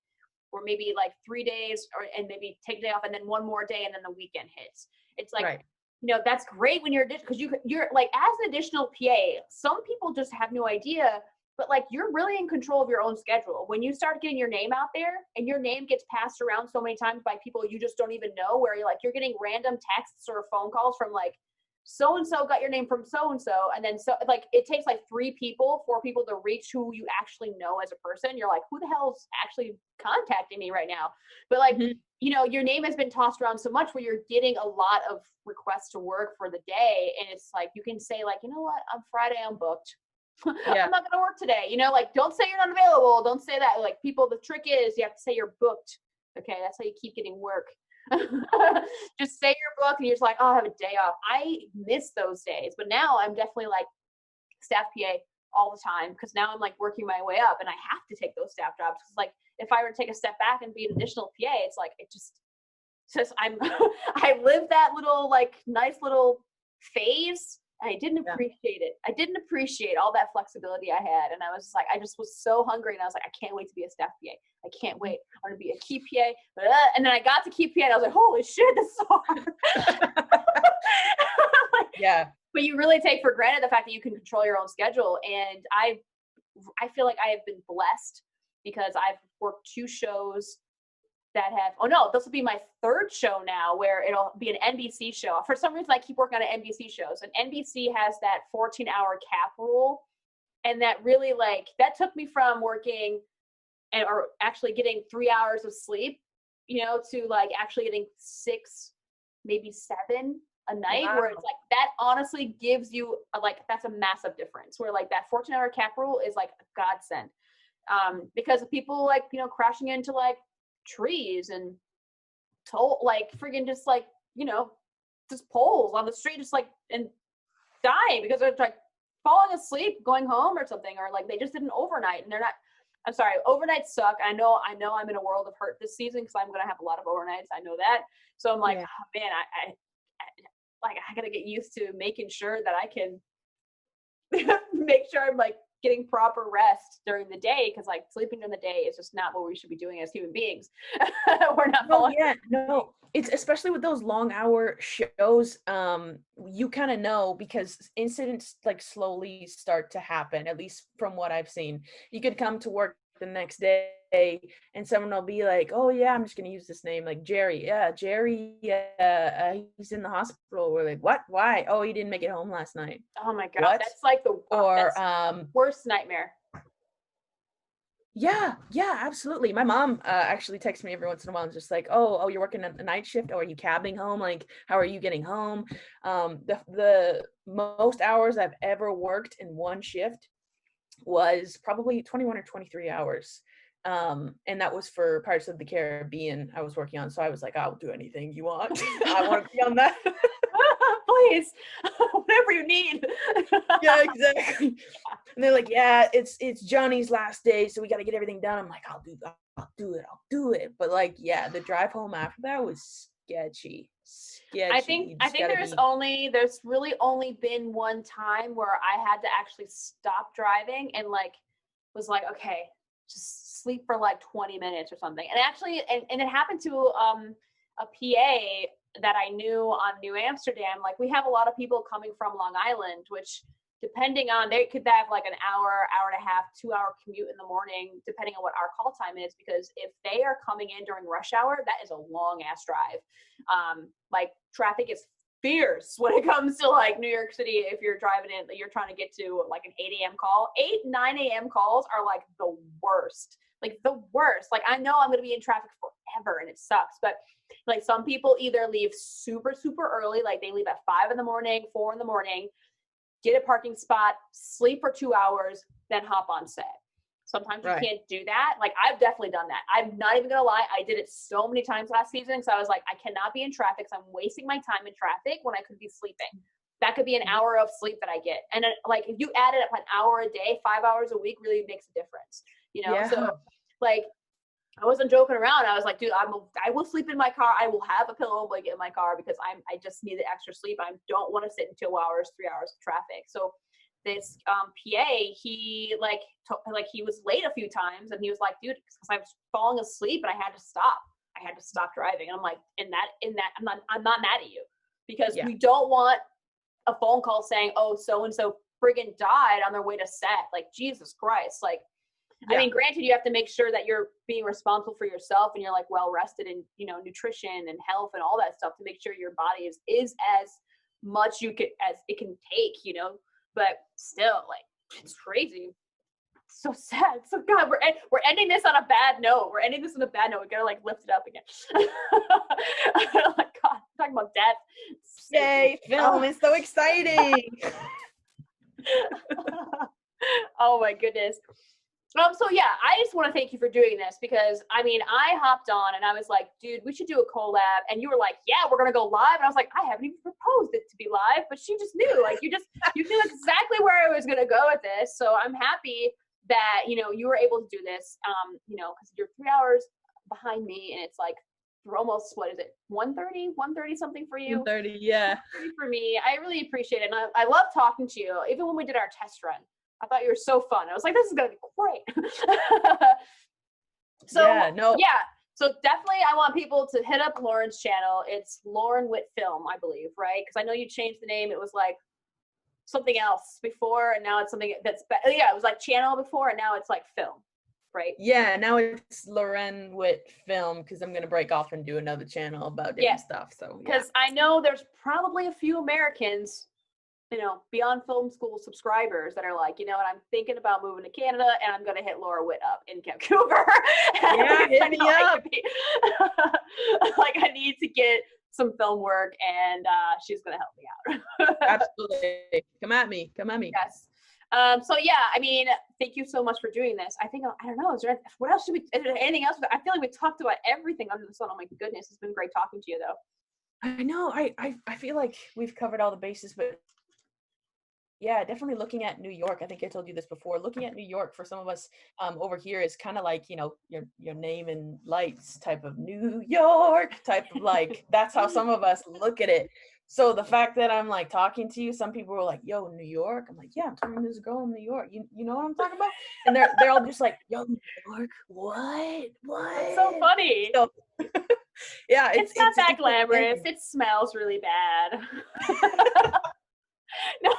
or maybe like 3 days, and maybe take a day off and then one more day and then the weekend hits. It's like, right. You know, that's great when you're, because you're like, as an additional PA, some people just have no idea but like you're really in control of your own schedule. When you start getting your name out there and your name gets passed around so many times by people you just don't even know, where you're getting random texts or phone calls from like, so-and-so got your name from so-and-so, and then so like it takes like 4 people to reach who you actually know as a person. You're like, who the hell's actually contacting me right now? But like, you know, your name has been tossed around so much where you're getting a lot of requests to work for the day, and it's like you can say like, you know what, on Friday I'm booked. Yeah. I'm not gonna work today. You know, like don't say you're not available. Don't say that. Like people, the trick is you have to say you're booked. Okay, that's how you keep getting work. Just say you're booked and you're just like, oh, I have a day off. I miss those days, but now I'm definitely like staff PA all the time because now I'm like working my way up and I have to take those staff jobs. Because like if I were to take a step back and be an additional PA, it's like it just I'm I lived that little like nice little phase. And I didn't appreciate it. I didn't appreciate all that flexibility I had. And I was just like, I just was so hungry. And I was like, I can't wait to be a staff PA. I can't wait. I'm going to be a key PA. And then I got to key PA and I was like, holy shit, this is so hard. Yeah. But you really take for granted the fact that you can control your own schedule. And I feel like I have been blessed because I've worked 2 shows that have, this will be my 3rd show now where it'll be an NBC show. For some reason, I keep working on NBC shows, and NBC has that 14-hour cap rule. And that really that took me from working or actually getting 3 hours of sleep, you know, to like actually getting 6, maybe 7 a night. Wow. Where it's like, that honestly gives you that's a massive difference where like that 14-hour cap rule is like a godsend. Because of people like, you know, crashing into like trees and friggin' just like, you know, just poles on the street, just like, and dying because they're like falling asleep, going home or something, or like they just did an overnight and they're not, I'm sorry, overnights suck. I know I'm in a world of hurt this season because I'm going to have a lot of overnights. I know that. So I'm like, oh, man, I got to get used to making sure that I can make sure I'm like getting proper rest during the day, because like sleeping during the day is just not what we should be doing as human beings. We're not following. No, it's especially with those long hour shows, you kind of know because incidents like slowly start to happen, at least from what I've seen. You could come to work the next day and someone will be like, oh yeah, I'm just gonna use this name, like Jerry, he's in the hospital. We're like, what? Why? Oh, he didn't make it home last night. Oh my god, what? That's like the worst nightmare. Yeah, absolutely. My mom actually texts me every once in a while and just like, oh, you're working a night shift? Oh, are you cabbing home? Like, how are you getting home? The most hours I've ever worked in one shift was probably 21 or 23 hours. And that was for Pirates of the Caribbean I was working on. So I was like, I'll do anything you want. I want to be on that. Please, whatever you need. Yeah, exactly. And they're like, yeah, it's Johnny's last day, so we got to get everything done. I'm like, I'll do it. But like, yeah, the drive home after that was sketchy. I think there's really only been one time where I had to actually stop driving and like was like, okay, just sleep for like 20 minutes or something. And actually, and it happened to a PA that I knew on New Amsterdam. Like we have a lot of people coming from Long Island, which depending on, they could have like an hour and a half, 2-hour commute in the morning, depending on what our call time is, because if they are coming in during rush hour, that is a long ass drive. Like traffic is fierce when it comes to like New York City. If you're driving in, you're trying to get to like an 8 a.m. call, 9 a.m. calls are like the worst. Like the worst. Like I know I'm going to be in traffic forever and it sucks, but like some people either leave super, super early, like they leave at 5 in the morning, 4 in the morning, get a parking spot, sleep for 2 hours, then hop on set. Sometimes you can't do that. Like I've definitely done that. I'm not even gonna lie. I did it so many times last season. So I was like, I cannot be in traffic. So I'm wasting my time in traffic when I could be sleeping. That could be an hour of sleep that I get. And like if you add it up an hour a day, 5 hours a week really makes a difference. You know, so like I wasn't joking around. I was like, dude, I will sleep in my car. I will have a pillow and blanket in my car because I just need the extra sleep. I don't want to sit in 2 hours, 3 hours of traffic. So this PA, he he was late a few times and he was like, dude, because I was falling asleep and I had to stop driving. And I'm like, in that, I'm not mad at you because we don't want a phone call saying, oh, so-and-so friggin' died on their way to set. Like, Jesus Christ. Like, I mean, granted, you have to make sure that you're being responsible for yourself and you're like well rested in, you know, nutrition and health and all that stuff to make sure your body is as much as it can take, you know, but still, like, it's crazy. It's so sad. So God, we're ending this on a bad note. We gotta like lift it up again. Like, God, talking about death. Yay, film is so exciting. Oh my goodness. So yeah, I just want to thank you for doing this because I mean, I hopped on and I was like, dude, we should do a collab. And you were like, yeah, we're going to go live. And I was like, I haven't even proposed it to be live, but she just knew, like, you knew exactly where I was going to go with this. So I'm happy that, you know, you were able to do this, you know, because you're 3 hours behind me and it's like, we're almost, what is it? 1:30 something for you? 1:30, yeah. 1:30 for me. I really appreciate it. And I love talking to you. Even when we did our test run, I thought you were so fun. I was like, this is going to be great. So definitely I want people to hit up Lauren's channel. It's Lauren Witt Film, I believe, right? Because I know you changed the name. It was like something else before, and now it's something that's, it was like channel before, and now it's like film, right? Yeah, now it's Lauren Witt Film because I'm going to break off and do another channel about different stuff. So, because I know there's probably a few Americans, you know, Beyond Film School subscribers that are like, you know what, I'm thinking about moving to Canada and I'm going to hit Laura Witt up in Vancouver. Yeah, hit me up. Like, I need to get some film work and she's going to help me out. Absolutely. Come at me. Yes. So yeah, I mean, thank you so much for doing this. I think, I don't know, is there anything else? I feel like we talked about everything under the sun. Oh my goodness. It's been great talking to you though. I know. I feel like we've covered all the bases, but yeah, definitely looking at New York. I think I told you this before. Looking at New York for some of us over here is kind of like, you know, your name in lights type of New York type of like, that's how some of us look at it. So the fact that I'm like talking to you, some people were like, yo, New York. I'm like, yeah, I'm talking to this girl in New York. You know what I'm talking about? And they're all just like, yo, New York, what? It's so funny. So, yeah, it's not that glamorous. It smells really bad. No.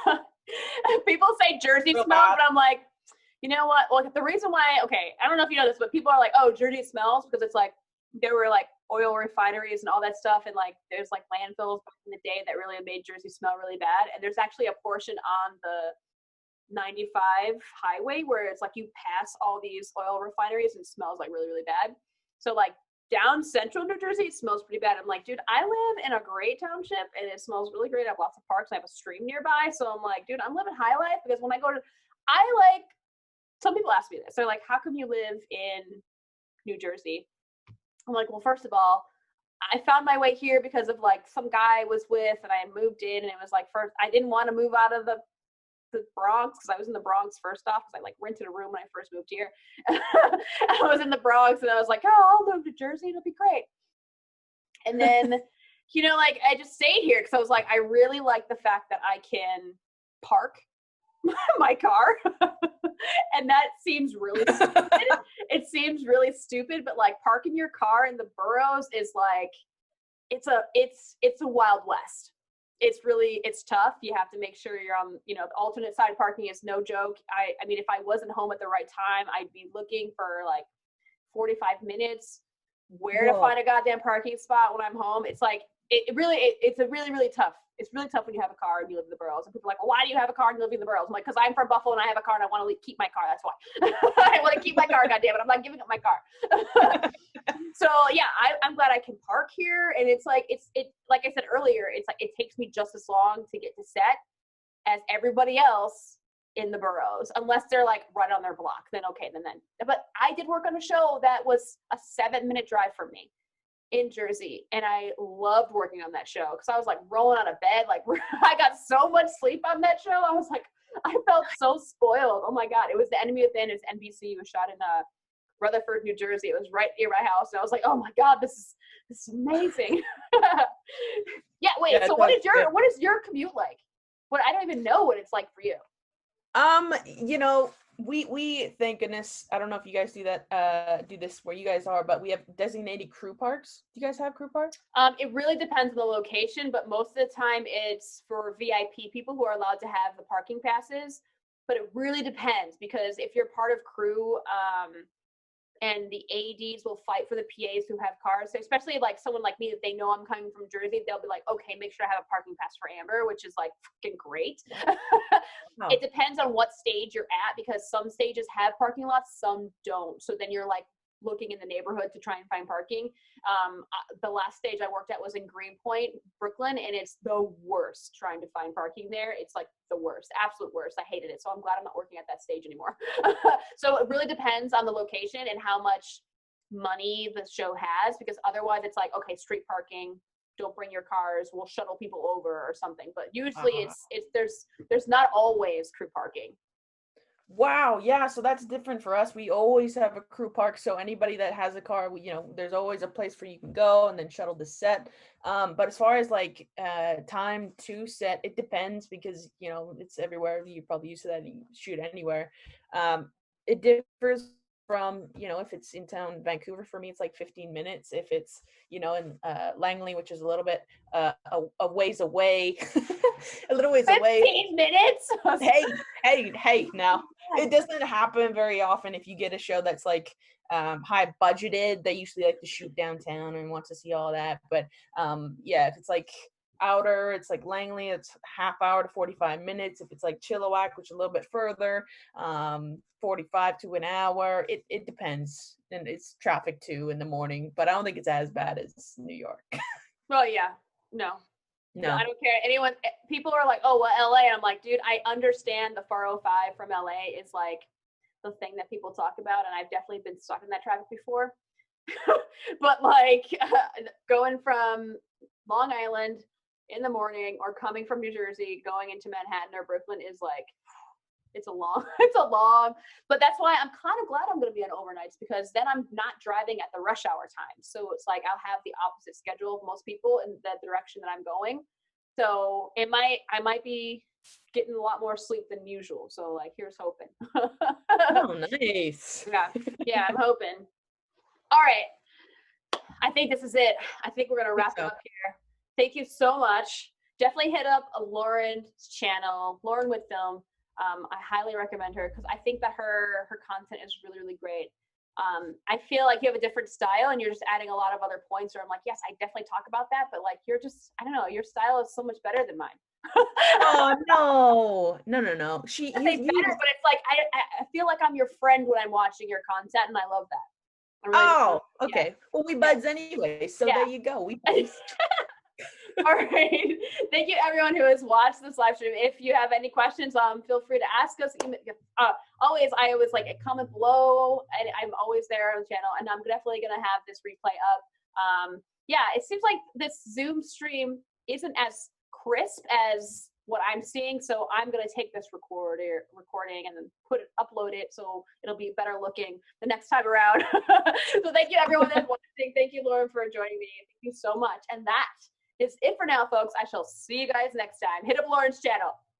People say Jersey smells, but I'm like, you know what? Well, the reason why, okay, I don't know if you know this, but people are like, oh, Jersey smells because it's like there were like oil refineries and all that stuff, and like there's like landfills back in the day that really made Jersey smell really bad. And there's actually a portion on the 95 highway where it's like you pass all these oil refineries and it smells like really, really bad. So like down central New Jersey, it smells pretty bad. I'm like, dude, I live in a great township and it smells really great. I have lots of parks. I have a stream nearby. So I'm like, dude, I'm living high life because when I go to, some people ask me this. They're like, how come you live in New Jersey? I'm like, well, first of all, I found my way here because of like some guy I was with and I moved in and it was like, first, I didn't want to move out of the Bronx because I was in the Bronx first off because I like rented a room when I first moved here. I was in the Bronx and I was like, oh, I'll move to Jersey, it'll be great. And then, you know, like I just stayed here because I was like, I really like the fact that I can park my car. And that seems really stupid. It seems really stupid, but like parking your car in the boroughs is like, it's a Wild West. It's tough. You have to make sure you're on, you know, the alternate side parking is no joke. I mean, if I wasn't home at the right time, I'd be looking for like 45 minutes where to find a goddamn parking spot when I'm home. It's like, it's really tough. It's really tough when you have a car and you live in the boroughs. And people are like, well, why do you have a car and you live in the boroughs? I'm like, because I'm from Buffalo and I have a car and I want to keep my car. That's why. I want to keep my car, goddammit. I'm not giving up my car. So yeah, I'm glad I can park here. And it's like, like I said earlier, it's like, it takes me just as long to get to set as everybody else in the boroughs, unless they're like right on their block, then okay, then. But I did work on a show that was a 7-minute drive from me in Jersey, and I loved working on that show because I was like rolling out of bed, like I got so much sleep on that show. I was like, I felt so spoiled. Oh my God, it was The Enemy Within. It was NBC. It was shot in Rutherford, New Jersey. It was right near my house, and I was like, oh my God, this is amazing. Yeah, wait. Yeah, so what is your commute like? I don't even know what it's like for you. You know, We thank goodness, I don't know if you guys do that, do this where you guys are, but we have designated crew parks. Do you guys have crew parks? It really depends on the location, but most of the time it's for VIP people who are allowed to have the parking passes. But it really depends, because if you're part of crew, and the ADs will fight for the PAs who have cars. So especially like someone like me that they know I'm coming from Jersey, they'll be like, okay, make sure I have a parking pass for Amber, which is like fucking great. Oh. It depends on what stage you're at, because some stages have parking lots, some don't. So then you're like looking in the neighborhood to try and find parking. The last stage I worked at was in Greenpoint, Brooklyn, and it's the worst trying to find parking there. It's like the worst, absolute worst. I hated it. So I'm glad I'm not working at that stage anymore. So it really depends on the location and how much money the show has, because otherwise it's like, okay, street parking, don't bring your cars, we'll shuttle people over or something. But usually there's not always crew parking. Wow, yeah, so that's different for us. We always have a crew park, so anybody that has a car, there's always a place where you can go and then shuttle the set. But as far as like time to set, it depends, because it's everywhere. You're probably used to that. You shoot anywhere. It differs from if it's in town Vancouver, for me it's like 15 minutes. If it's in Langley, which is a little bit a ways away, a little ways 15 away. 15 minutes. Hey now, it doesn't happen very often. If you get a show that's like high budgeted, they usually like to shoot downtown and want to see all that. But yeah, if it's like outer, it's like Langley, it's half hour to 45 minutes. If it's like Chilliwack, which is a little bit further, 45 to an hour. It depends, and it's traffic too in the morning, but I don't think it's as bad as New York. Well, yeah, no, No. I don't care. People are like, oh, well, LA. And I'm like, dude, I understand the 405 from LA is like the thing that people talk about. And I've definitely been stuck in that traffic before. But like going from Long Island in the morning or coming from New Jersey, going into Manhattan or Brooklyn is like, it's a long, but that's why I'm kind of glad I'm going to be on overnights, because then I'm not driving at the rush hour time. So it's like, I'll have the opposite schedule of most people in the direction that I'm going. So I might be getting a lot more sleep than usual. So like, here's hoping. Oh, nice. Yeah, I'm hoping. All right. I think this is it. I think we're going to wrap it up here. Thank you so much. Definitely hit up Lauren's channel, Lauren Witt Film. I highly recommend her, because I think that her content is really, really great. I feel like you have a different style and you're just adding a lot of other points where I'm like, yes, I definitely talk about that, but like, you're just, I don't know, your style is so much better than mine. Oh, no. But it's like, I feel like I'm your friend when I'm watching your content, and I love that. Really okay. Yeah. Well, we buds anyway, so there you go. We buds. All right. Thank you, everyone who has watched this live stream. If you have any questions, feel free to ask us. I always like a comment below, and I'm always there on the channel, and I'm definitely going to have this replay up. Yeah, it seems like this Zoom stream isn't as crisp as what I'm seeing, so I'm going to take this recording and then upload it so it'll be better looking the next time around. So thank you, everyone that's watching. Thank you, Lauren, for joining me. Thank you so much. And that is it for now, folks. I shall see you guys next time. Hit up Lauren's channel.